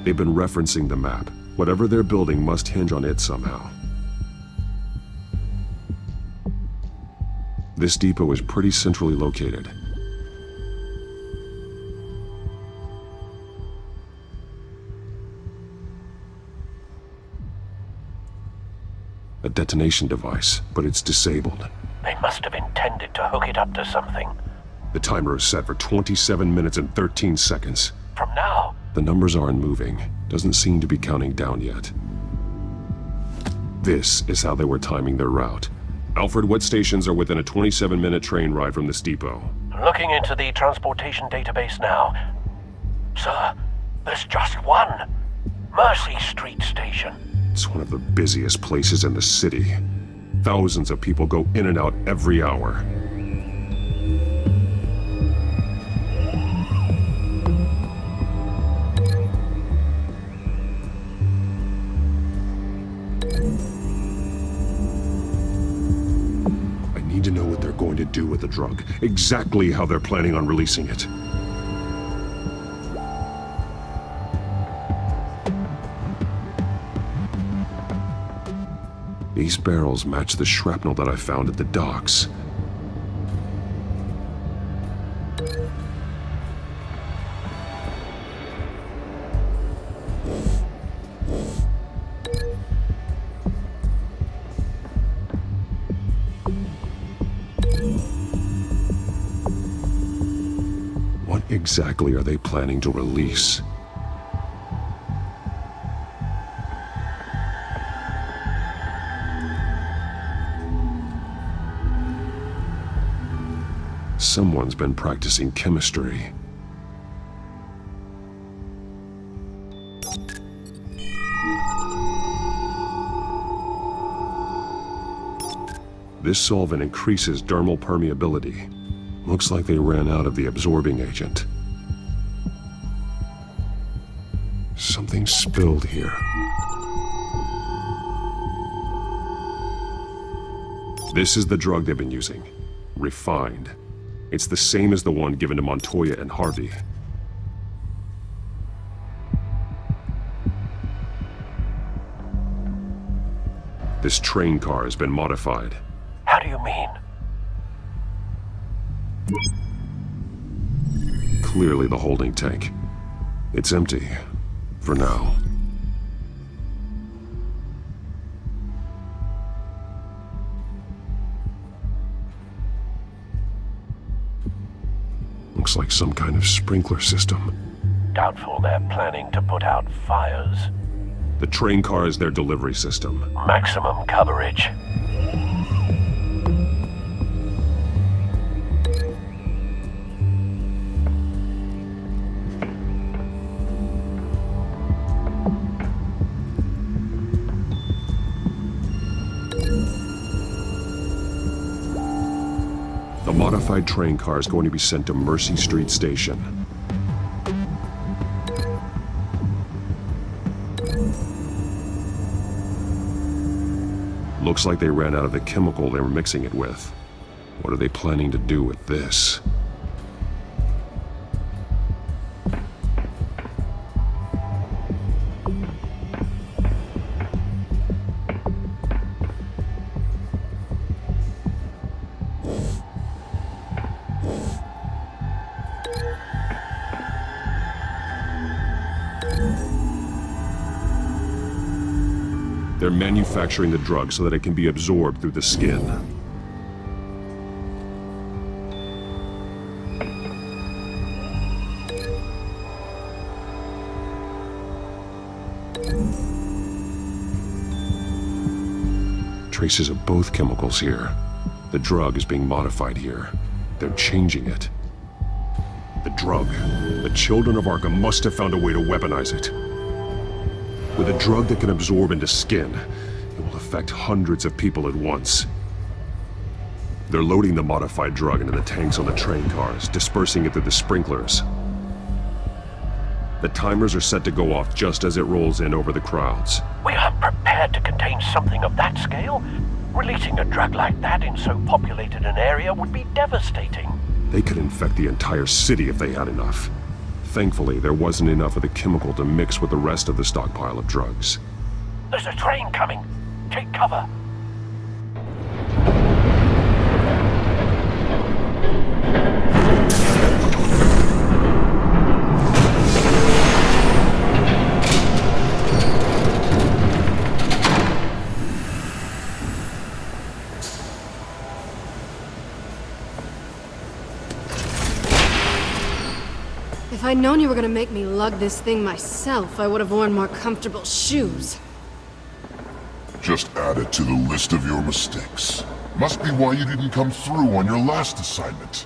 They've been referencing the map. Whatever they're building must hinge on it somehow. This depot is pretty centrally located. A detonation device, but it's disabled. They must have intended to hook it up to something. The timer is set for 27 minutes and 13 seconds. From now? The numbers aren't moving. Doesn't seem to be counting down yet. This is how they were timing their route. Alfred, what stations are within a 27-minute train ride from this depot? Looking into the transportation database now. Sir, there's just one. Mercy Street Station. It's one of the busiest places in the city. Thousands of people go in and out every hour. I need to know what they're going to do with the drug. Exactly how they're planning on releasing it. These barrels match the shrapnel that I found at the docks. What exactly are they planning to release? Someone's been practicing chemistry. This solvent increases dermal permeability. Looks like they ran out of the absorbing agent. Something spilled here. This is the drug they've been using. Refined. It's the same as the one given to Montoya and Harvey. This train car has been modified. How do you mean? Clearly the holding tank. It's empty. For now. Looks like some kind of sprinkler system. Doubtful they're planning to put out fires. The train car is their delivery system. Maximum coverage. The modified train car is going to be sent to Mercy Street Station. Looks like they ran out of the chemical they were mixing it with. What are they planning to do with this? They're manufacturing the drug so that it can be absorbed through the skin. Traces of both chemicals here. The drug is being modified here. They're changing it. The drug. The children of Arkham must have found a way to weaponize it. With a drug that can absorb into skin, it will affect hundreds of people at once. They're loading the modified drug into the tanks on the train cars, dispersing it through the sprinklers. The timers are set to go off just as it rolls in over the crowds. We aren't prepared to contain something of that scale. Releasing a drug like that in so populated an area would be devastating. They could infect the entire city if they had enough. Thankfully, there wasn't enough of the chemical to mix with the rest of the stockpile of drugs. There's a train coming. Take cover. If I'd known you were gonna make me lug this thing myself, I would have worn more comfortable shoes. Just add it to the list of your mistakes. Must be why you didn't come through on your last assignment.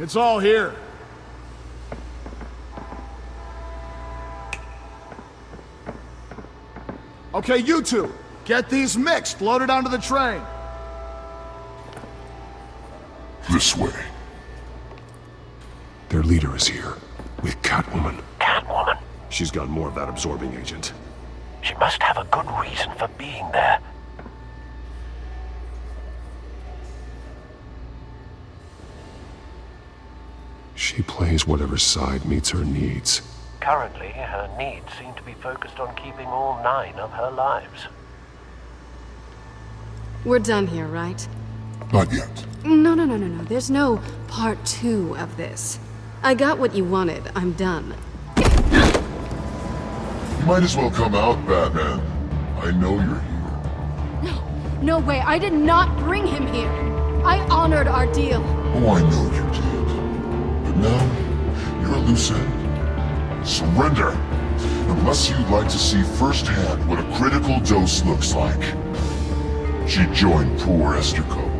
It's all here. Okay, you two. Get these mixed, loaded onto the train. This way. Their leader is here, with Catwoman. Catwoman? She's got more of that absorbing agent. She must have a good reason for being there. She plays whatever side meets her needs. Currently, her needs seem to be focused on keeping all 9 of her lives. We're done here, right? Not yet. No. There's no part 2 of this. I got what you wanted. I'm done. You might as well come out, Batman. I know you're here. No way. I did not bring him here. I honored our deal. Oh, I know you did. But now, you're a loose end. Surrender! Unless you'd like to see firsthand what a critical dose looks like. She joined poor Esther Cope.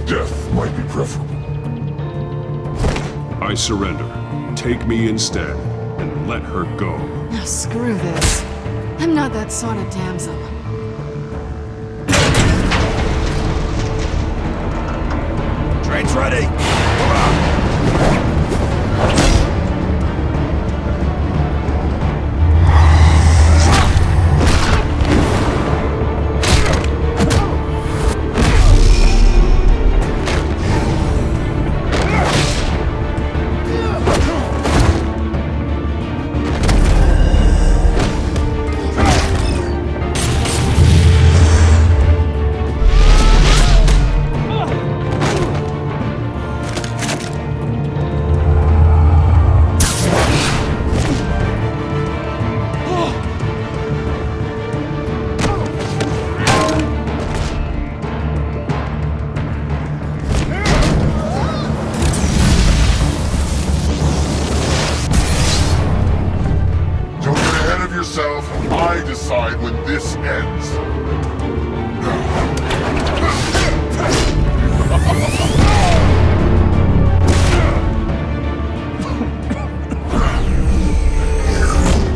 Death might be preferable. I surrender. Take me instead, and let her go. Oh, screw this. I'm not that sort of damsel. Train's ready! Come on! yourself. I decide when this ends.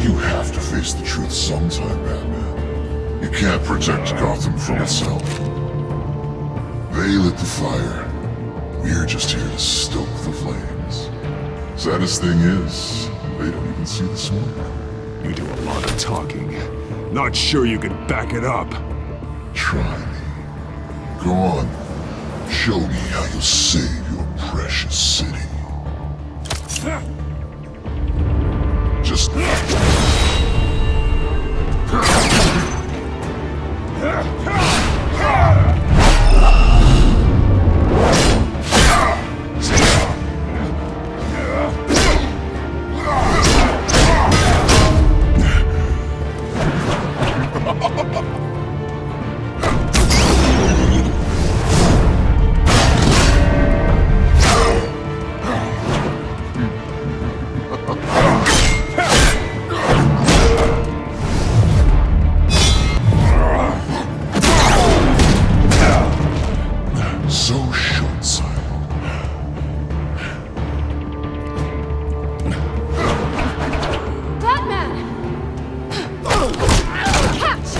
You have to face the truth sometime, Batman. You can't protect Gotham from itself. They lit the fire. We're just here to stoke the flames. Saddest thing is, they don't even see the smoke. You do a lot of talking. Not sure you can back it up. Try me. Go on. Show me how you'll save your precious city. Just... so short-sighted. Batman! Catch!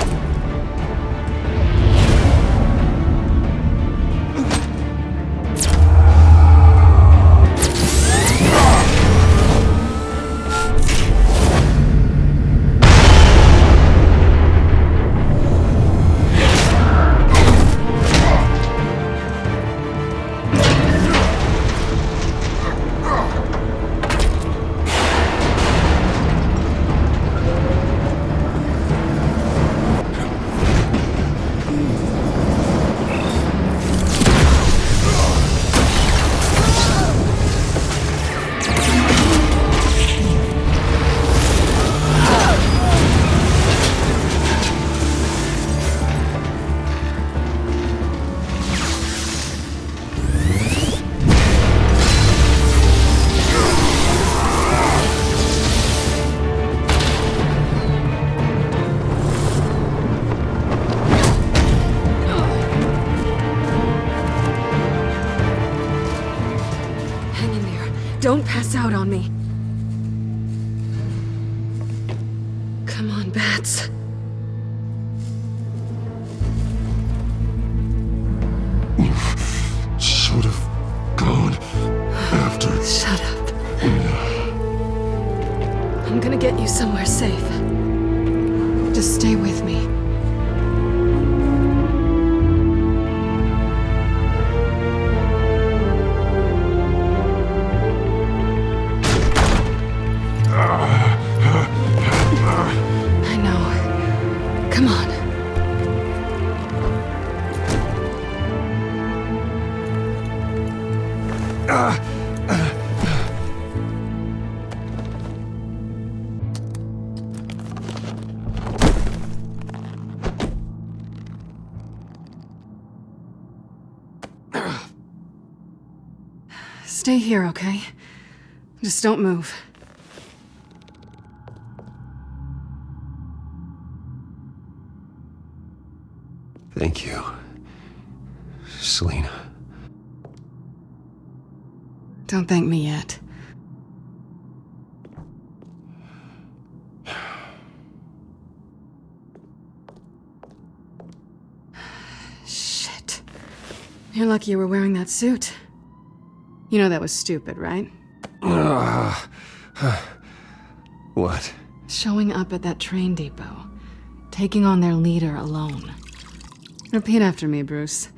Hang in there. Don't pass out on me. Come on, Bats. Should have gone after. Shut up. I'm gonna get you somewhere safe. Just stay with me. I know. Come on. Stay here, okay? Just don't move. Thank you, Selina. Don't thank me yet. Shit. You're lucky you were wearing that suit. You know that was stupid, right? What? Showing up at that train depot. Taking on their leader alone. Repeat after me, Bruce.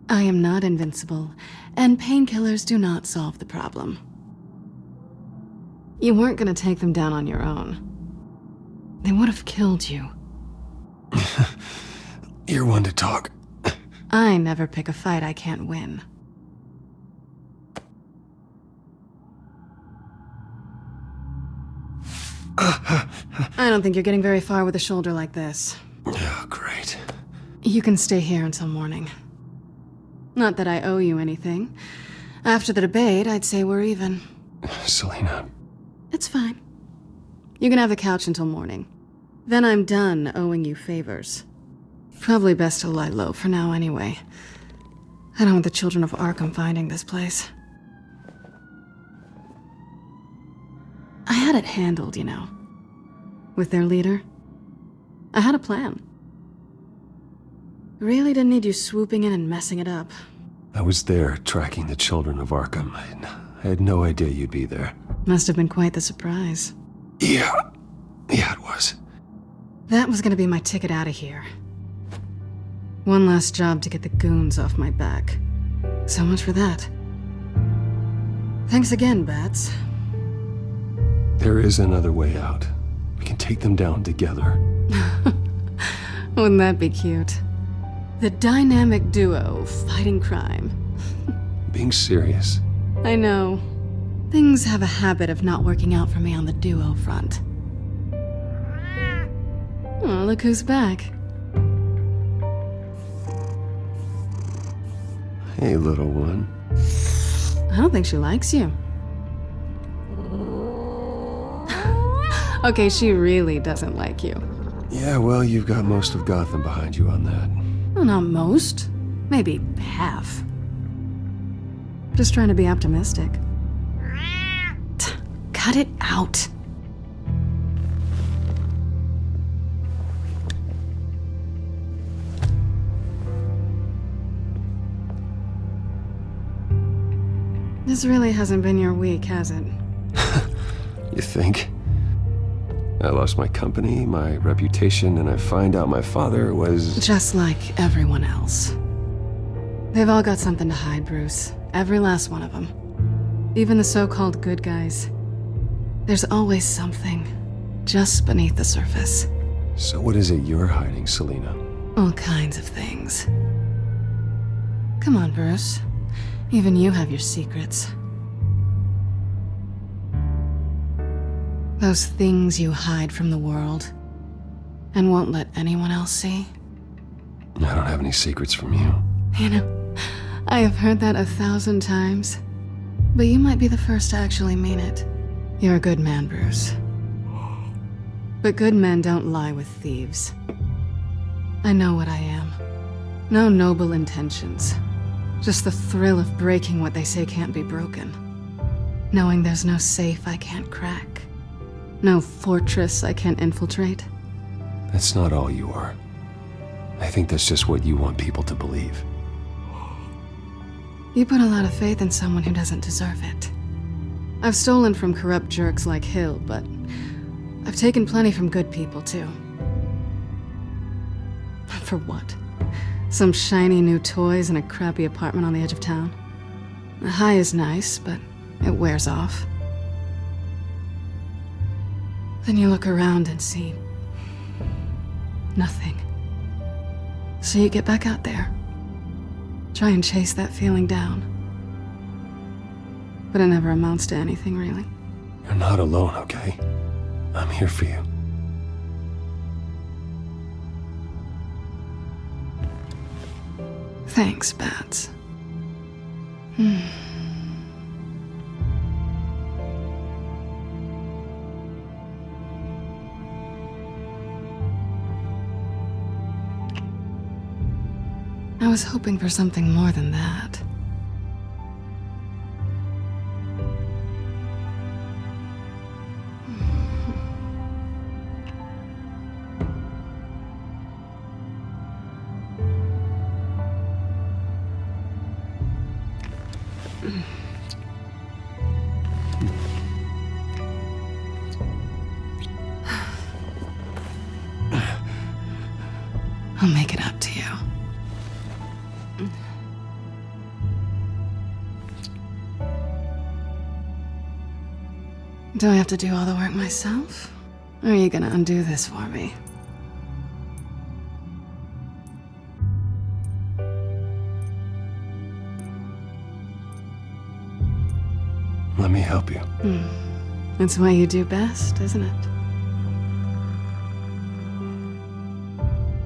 I am not invincible, and painkillers do not solve the problem. You weren't gonna take them down on your own. They would have killed you. You're one to talk. I never pick a fight I can't win. I don't think you're getting very far with a shoulder like this. Oh, great. You can stay here until morning. Not that I owe you anything. After the debate, I'd say we're even. Selina. It's fine. You can have the couch until morning. Then I'm done owing you favors. Probably best to lie low for now anyway. I don't want the children of Arkham finding this place. I had it handled, you know. With their leader. I had a plan. Really didn't need you swooping in and messing it up. I was there tracking the children of Arkham. I had no idea you'd be there. Must have been quite the surprise. Yeah, it was. That was gonna be my ticket out of here. One last job to get the goons off my back. So much for that. Thanks again, Bats. There is another way out. We can take them down together. Wouldn't that be cute? The dynamic duo fighting crime. Being serious. I know. Things have a habit of not working out for me on the duo front. Oh, look who's back. Hey, little one. I don't think she likes you. Okay, she really doesn't like you. Yeah, well, you've got most of Gotham behind you on that. Well, not most. Maybe half. Just trying to be optimistic. Cut it out. This really hasn't been your week, has it? You think? I lost my company, my reputation, and I find out my father was... Just like everyone else. They've all got something to hide, Bruce. Every last one of them. Even the so-called good guys. There's always something just beneath the surface. So what is it you're hiding, Selina? All kinds of things. Come on, Bruce. Even you have your secrets. Those things you hide from the world and won't let anyone else see. I don't have any secrets from you. You know, I have heard that 1,000 times, but you might be the first to actually mean it. You're a good man, Bruce. But good men don't lie with thieves. I know what I am. No noble intentions. Just the thrill of breaking what they say can't be broken. Knowing there's no safe I can't crack. No fortress I can't infiltrate. That's not all you are. I think that's just what you want people to believe. You put a lot of faith in someone who doesn't deserve it. I've stolen from corrupt jerks like Hill, but I've taken plenty from good people, too. For what? Some shiny new toys and a crappy apartment on the edge of town? The high is nice, but it wears off. Then you look around and see nothing. So you get back out there. Try and chase that feeling down. But it never amounts to anything, really. You're not alone, okay? I'm here for you. Thanks, Bats. I was hoping for something more than that. I'll make it up to you. Do I have to do all the work myself? Or are you gonna undo this for me? Let me help you. That's what you do best, isn't it?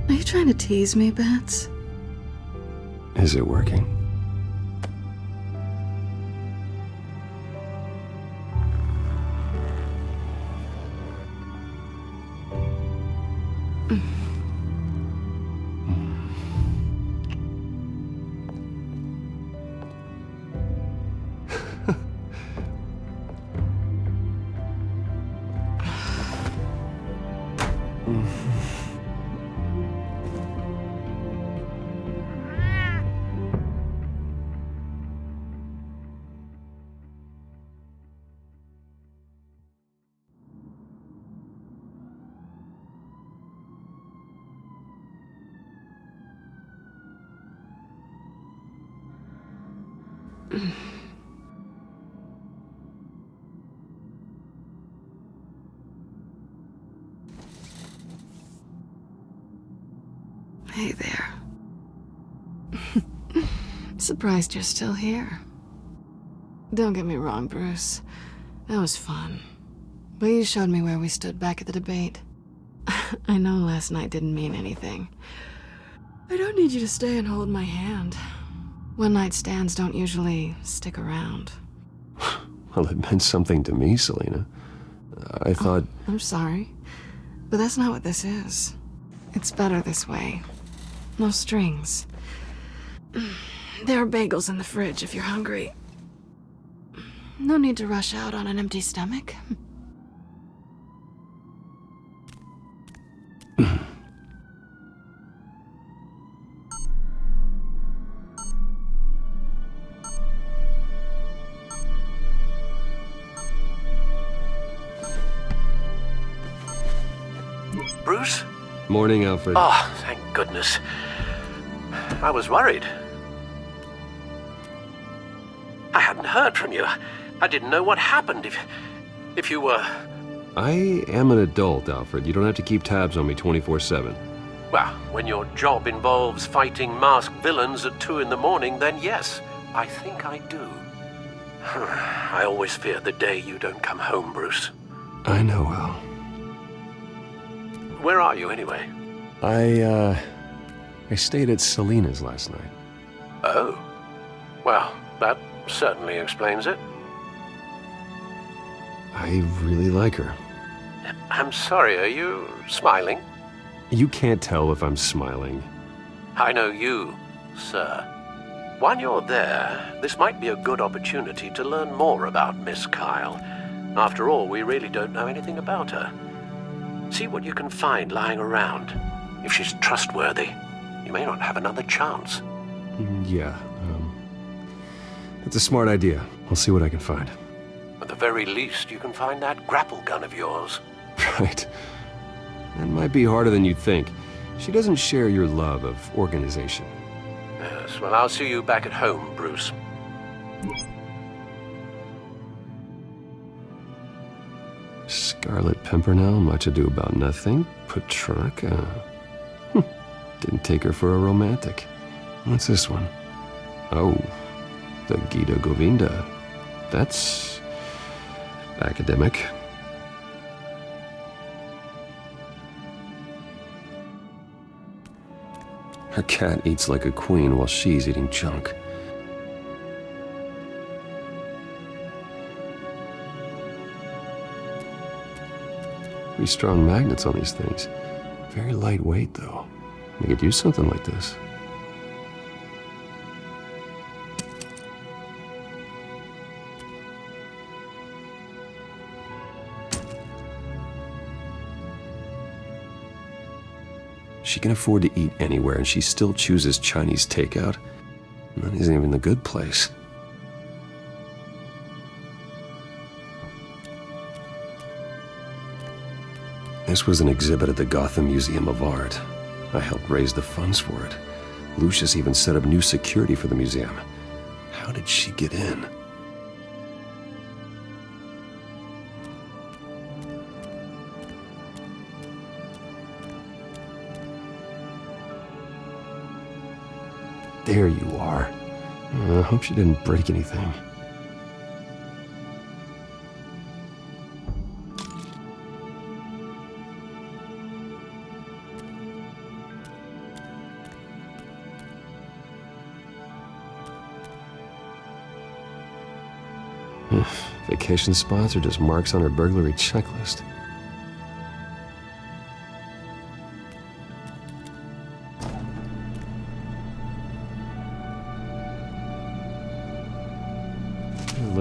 Are you trying to tease me, Bats? Is it working? Hey there. Surprised you're still here. Don't get me wrong, Bruce. That was fun. But you showed me where we stood back at the debate. I know last night didn't mean anything. I don't need you to stay and hold my hand. One-night stands don't usually stick around. Well, it meant something to me, Selena. I thought... I'm sorry, but that's not what this is. It's better this way. No strings. There are bagels in the fridge if you're hungry. No need to rush out on an empty stomach. Bruce? Morning, Alfred. Oh, thank goodness. I was worried. I hadn't heard from you. I didn't know what happened if you were... I am an adult, Alfred. You don't have to keep tabs on me 24/7. Well, when your job involves fighting masked villains at 2 in the morning, then yes, I think I do. I always fear the day you don't come home, Bruce. I know, Al. Where are you, anyway? I stayed at Selena's last night. Oh. Well, that certainly explains it. I really like her. I'm sorry, are you smiling? You can't tell if I'm smiling. I know you, sir. While you're there, this might be a good opportunity to learn more about Miss Kyle. After all, we really don't know anything about her. See what you can find lying around. If she's trustworthy, you may not have another chance. Yeah, that's a smart idea. I'll see what I can find. At the very least, you can find that grapple gun of yours. Right. That might be harder than you'd think. She doesn't share your love of organization. Yes, well, I'll see you back at home, Bruce. Scarlet Pimpernel, much ado about nothing. Petrarca. Didn't take her for a romantic. What's this one? Oh, the Gita Govinda. That's academic. Her cat eats like a queen while she's eating junk. Pretty strong magnets on these things. Very lightweight, though. I could use something like this. She can afford to eat anywhere, and she still chooses Chinese takeout. And that isn't even the good place. This was an exhibit at the Gotham Museum of Art. I helped raise the funds for it. Lucius even set up new security for the museum. How did she get in? There you are. I hope she didn't break anything. Vacation spots are just marks on her burglary checklist.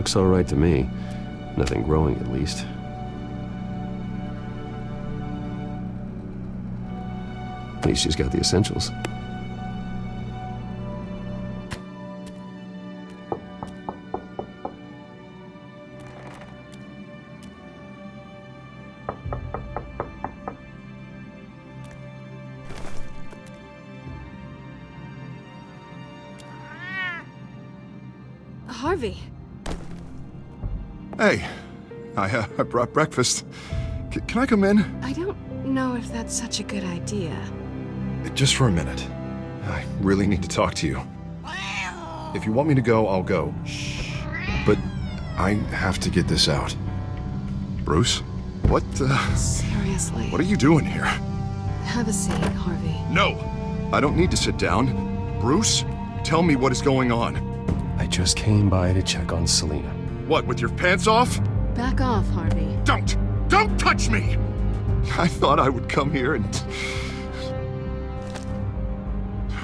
Looks all right to me. Nothing growing, at least. At least she's got the essentials. Harvey. Hey, I brought breakfast. Can I come in? I don't know if that's such a good idea. Just for a minute. I really need to talk to you. If you want me to go, I'll go. Shh. But I have to get this out. Bruce? What, Seriously. What are you doing here? Have a seat, Harvey. No! I don't need to sit down. Bruce, tell me what is going on. I just came by to check on Selina. What, with your pants off? Back off, Harvey. Don't touch me! I thought I would come here and...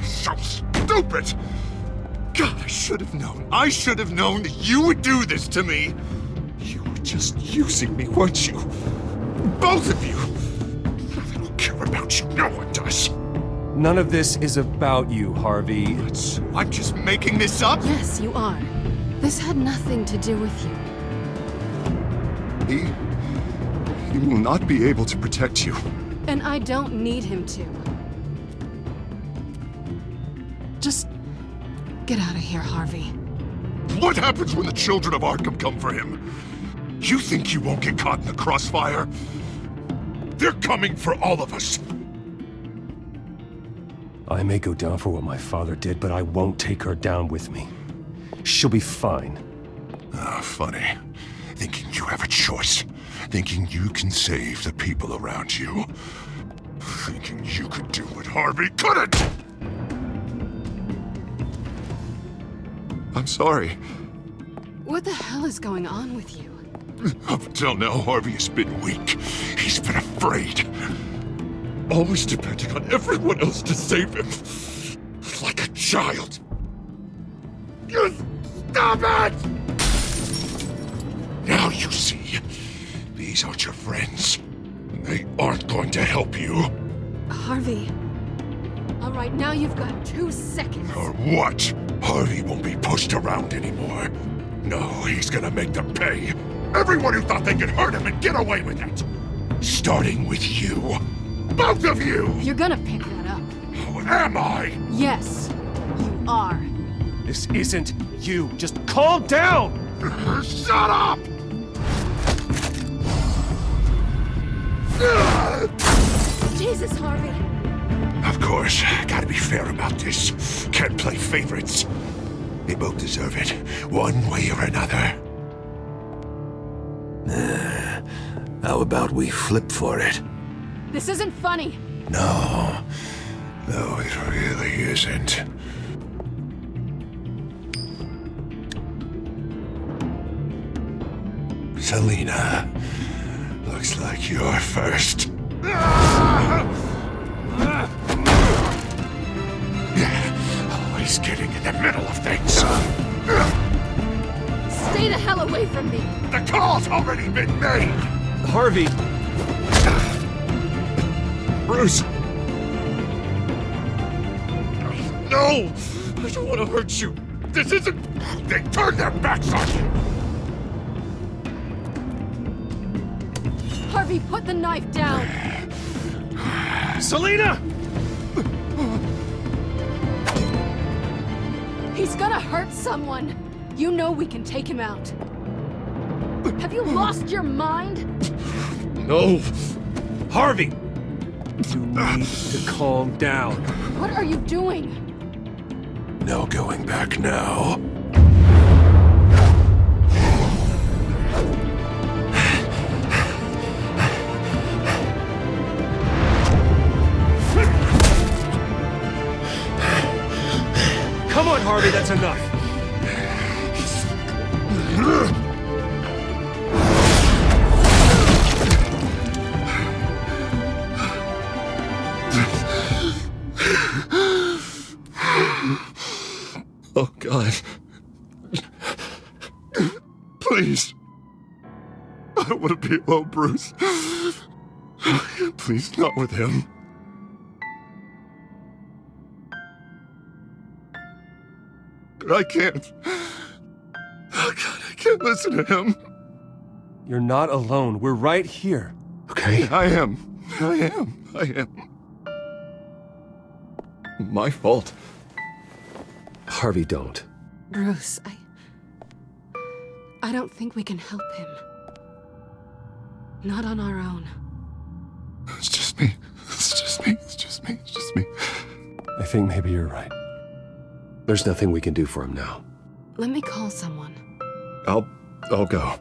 So stupid! God, I should have known. I should have known that you would do this to me. You were just using me, weren't you? Both of you. I don't care about you. No one does. None of this is about you, Harvey. So I'm just making this up? Yes, you are. This had nothing to do with you. He will not be able to protect you. And I don't need him to. Just get out of here, Harvey. What happens when the children of Arkham come for him? You think you won't get caught in the crossfire? They're coming for all of us. I may go down for what my father did, but I won't take her down with me. She'll be fine. Ah, funny. Thinking you have a choice. Thinking you can save the people around you. Thinking you could do what Harvey couldn't! I'm sorry. What the hell is going on with you? Up until now, Harvey has been weak. He's been afraid. Always depending on everyone else to save him. Like a child. You stop it! Now you see. These aren't your friends. They aren't going to help you. Harvey. All right, now you've got 2 seconds. Or what? Harvey won't be pushed around anymore. No, he's gonna make them pay. Everyone who thought they could hurt him and get away with it. Starting with you. Both of you! You're gonna pick that up. Oh, am I? Yes, you are. This isn't you. Just calm down! Shut up! Jesus, Harvey. Of course, gotta be fair about this. Can't play favorites. They both deserve it, one way or another. How about we flip for it? This isn't funny. No, it really isn't. Selina, looks like you're first. Always getting in the middle of things. Stay the hell away from me. The call's already been made. Harvey. Bruce. No! I don't want to hurt you. This isn't... They turned their backs on you. Harvey, put the knife down. Selina! He's gonna hurt someone. You know we can take him out. Have you lost your mind? No. Harvey! You need to calm down. What are you doing? No going back now. Come on, Harvey, that's enough. Oh, God. Please. I don't want to be alone, Bruce. Please, not with him. I can't. Oh God, I can't listen to him. You're not alone. We're right here. Okay? I am. My fault. Harvey, don't. Bruce, I don't think we can help him. Not on our own. It's just me. I think maybe you're right. There's nothing we can do for him now. Let me call someone. I'll go.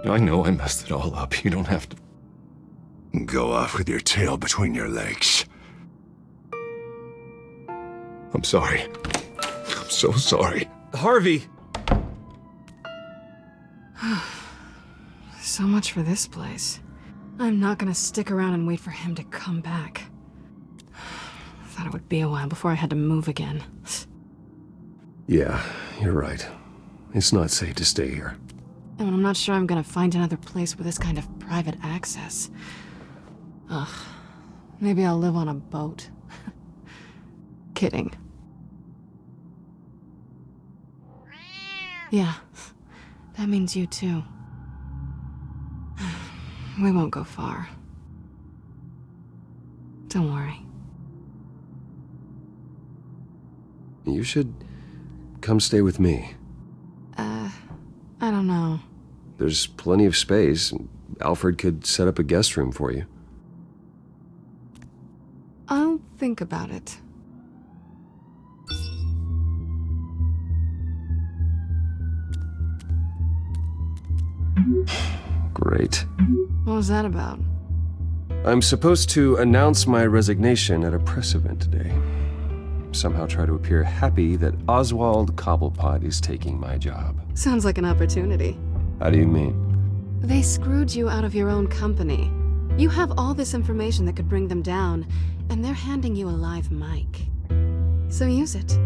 I know I messed it all up. You don't have to go off with your tail between your legs. I'm sorry. I'm so sorry. Harvey! So much for this place. I'm not gonna stick around and wait for him to come back. Thought it would be a while before I had to move again. Yeah, you're right. It's not safe to stay here. And I'm not sure I'm gonna find another place with this kind of private access. Ugh. Maybe I'll live on a boat. Kidding. Yeah. That means you too. We won't go far. Don't worry. You should come stay with me. I don't know. There's plenty of space. Alfred could set up a guest room for you. I'll think about it. Great. What was that about? I'm supposed to announce my resignation at a press event today. Somehow try to appear happy that Oswald Cobblepot is taking my job. Sounds like an opportunity. How do you mean? They screwed you out of your own company. You have all this information that could bring them down, and they're handing you a live mic. So use it.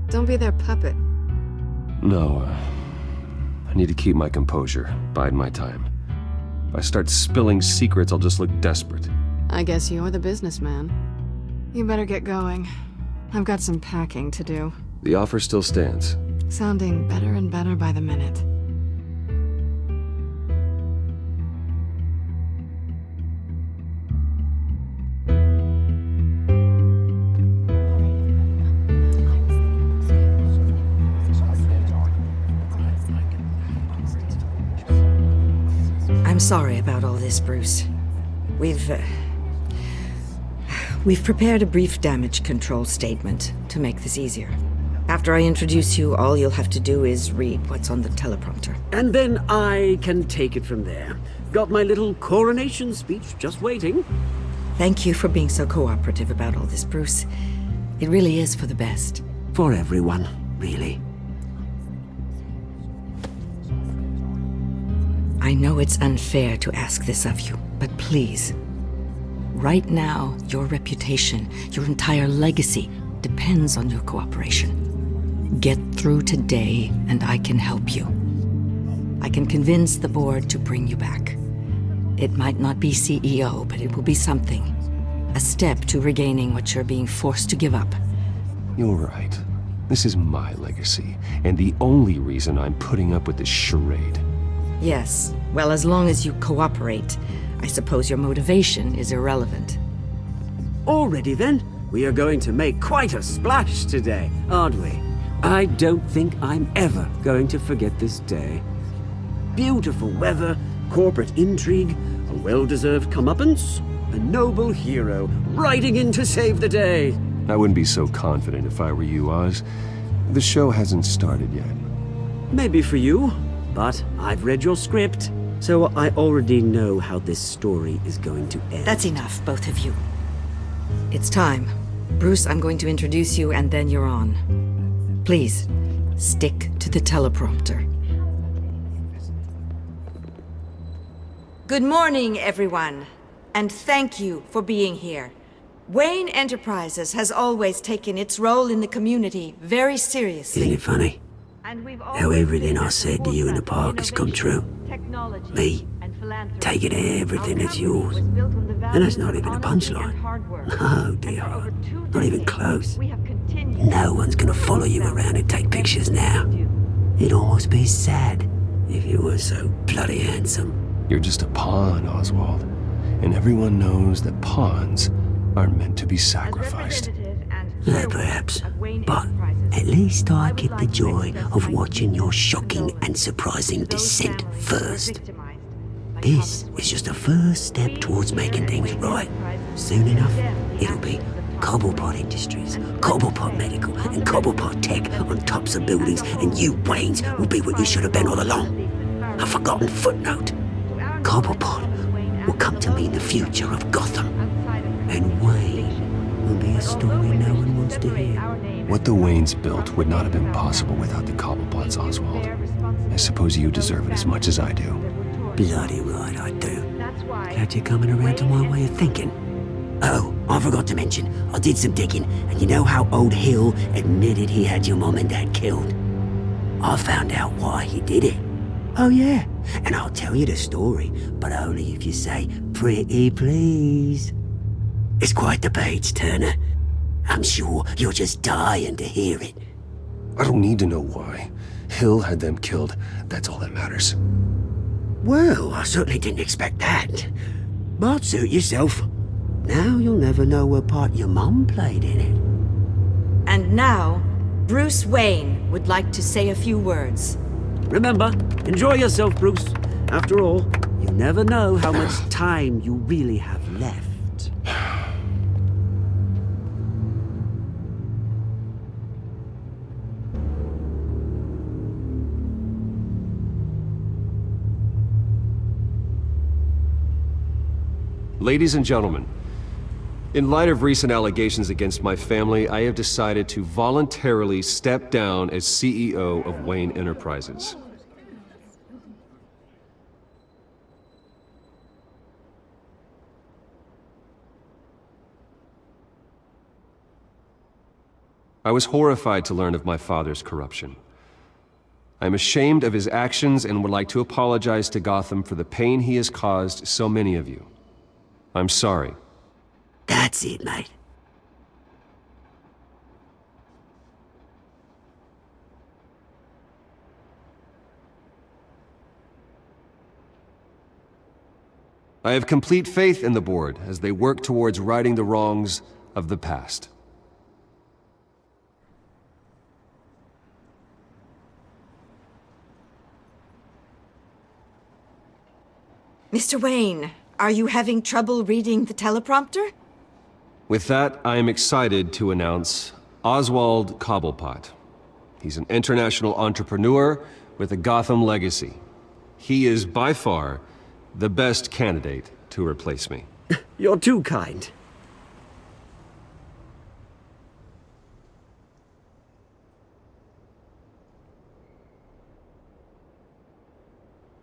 Don't be their puppet. No, I need to keep my composure, bide my time. If I start spilling secrets, I'll just look desperate. I guess you're the businessman. You better get going. I've got some packing to do. The offer still stands. Sounding better and better by the minute. I'm sorry about all this, Bruce. We've prepared a brief damage control statement to make this easier. After I introduce you, all you'll have to do is read what's on the teleprompter. And then I can take it from there. Got my little coronation speech just waiting. Thank you for being so cooperative about all this, Bruce. It really is for the best. For everyone, really. I know it's unfair to ask this of you, but please. Right now, your reputation, your entire legacy, depends on your cooperation. Get through today, and I can help you. I can convince the board to bring you back. It might not be CEO, but it will be something. A step to regaining what you're being forced to give up. You're right. This is my legacy, and the only reason I'm putting up with this charade. Yes. Well, as long as you cooperate, I suppose your motivation is irrelevant. Already then, we are going to make quite a splash today, aren't we? I don't think I'm ever going to forget this day. Beautiful weather, corporate intrigue, a well-deserved comeuppance, a noble hero riding in to save the day. I wouldn't be so confident if I were you, Oz. The show hasn't started yet. Maybe for you, but I've read your script, so I already know how this story is going to end. That's enough, both of you. It's time. Bruce, I'm going to introduce you, and then you're on. Please, stick to the teleprompter. Good morning, everyone, and thank you for being here. Wayne Enterprises has always taken its role in the community very seriously. Isn't it funny? How everything I said to you in the park has come true. Me, taking everything that's yours. And that's not even a punchline. No, dear heart. Not even close. No one's gonna follow you around and take pictures now. It'd almost be sad if you were so bloody handsome. You're just a pawn, Oswald. And everyone knows that pawns aren't meant to be sacrificed. Perhaps. But at least I get the joy of watching your shocking and surprising descent first. This is just a first step towards making things right. Soon enough, it'll be Cobblepot Industries, Cobblepot Medical, and Cobblepot Tech on tops of buildings, and you, Waynes, will be what you should have been all along. A forgotten footnote. Cobblepot will come to mean the future of Gotham. And Wayne will be a story no one wants to hear. What the Waynes built would not have been possible without the Cobblepots, Oswald. I suppose you deserve it as much as I do. Bloody right I do. Glad you're coming around to my way of thinking. Oh, I forgot to mention, I did some digging, and you know how old Hill admitted he had your mom and dad killed? I found out why he did it. Oh yeah, and I'll tell you the story, but only if you say, pretty please. It's quite the page turner. I'm sure you're just dying to hear it. I don't need to know why. Hill had them killed. That's all that matters. Well, I certainly didn't expect that. But suit yourself. Now you'll never know what part your mum played in it. And now, Bruce Wayne would like to say a few words. Remember, enjoy yourself, Bruce. After all, you never know how much time you really have left. Ladies and gentlemen, in light of recent allegations against my family, I have decided to voluntarily step down as CEO of Wayne Enterprises. I was horrified to learn of my father's corruption. I am ashamed of his actions and would like to apologize to Gotham for the pain he has caused so many of you. I'm sorry. That's it, mate. I have complete faith in the board as they work towards righting the wrongs of the past. Mr. Wayne, are you having trouble reading the teleprompter? With that, I am excited to announce Oswald Cobblepot. He's an international entrepreneur with a Gotham legacy. He is by far the best candidate to replace me. You're too kind.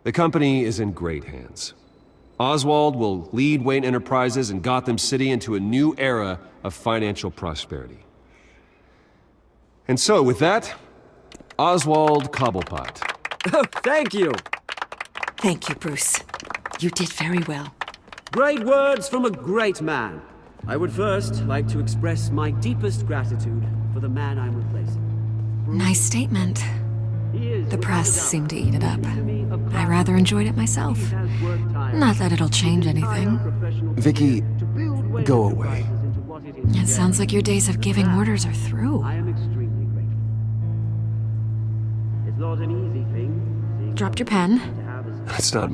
The company is in great hands. Oswald will lead Wayne Enterprises and Gotham City into a new era of financial prosperity. And so, with that, Oswald Cobblepot. Oh, thank you. Thank you, Bruce. You did very well. Great words from a great man. I would first like to express my deepest gratitude for the man I'm replacing. Nice statement. The press seemed to eat it up. I rather enjoyed it myself. Not that it'll change anything. Vicky, go away. It sounds like your days of giving orders are through. I am extremely grateful. It's not an easy thing. Dropped your pen. That's not...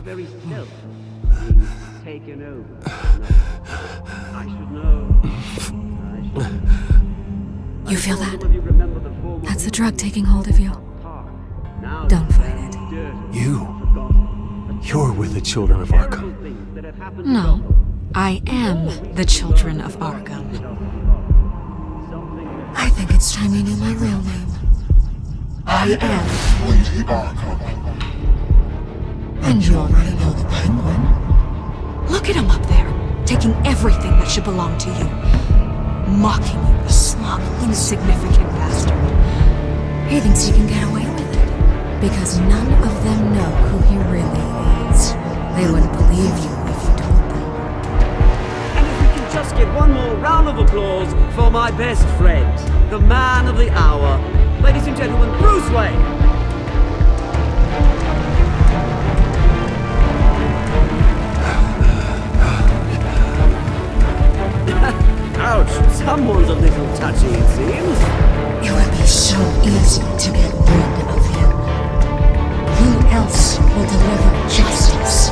very stealth being taken over. I should know. You feel that? That's the drug taking hold of you. Don't fight it. You're with the children of Arkham. No, I am the children of Arkham. I think it's time you knew my real name. I am Lady Arkham. And you already know the Penguin. Look at him up there, taking everything that should belong to you. Mocking you, the slug, insignificant bastard. He thinks he can get away with it, because none of them know who he really is. They wouldn't believe you if you told them. And if we can just get one more round of applause for my best friend, the man of the hour, ladies and gentlemen, Bruce Wayne! Ouch, someone's a little touchy, it seems. It would be so easy to get rid of him. Who else will deliver justice?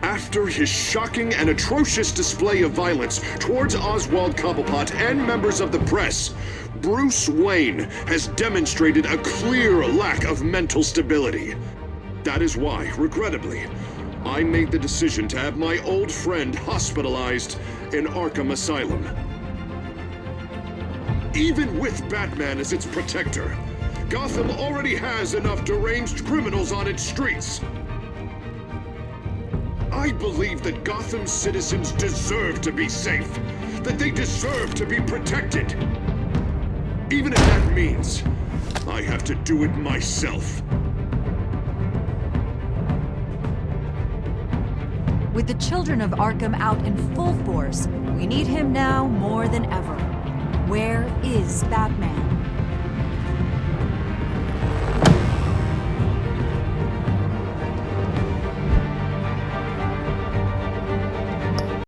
After his shocking and atrocious display of violence towards Oswald Cobblepot and members of the press, Bruce Wayne has demonstrated a clear lack of mental stability. That is why, regrettably, I made the decision to have my old friend hospitalized in Arkham Asylum. Even with Batman as its protector, Gotham already has enough deranged criminals on its streets. I believe that Gotham's citizens deserve to be safe, that they deserve to be protected. Even if that means I have to do it myself. With the children of Arkham out in full force, we need him now more than ever. Where is Batman?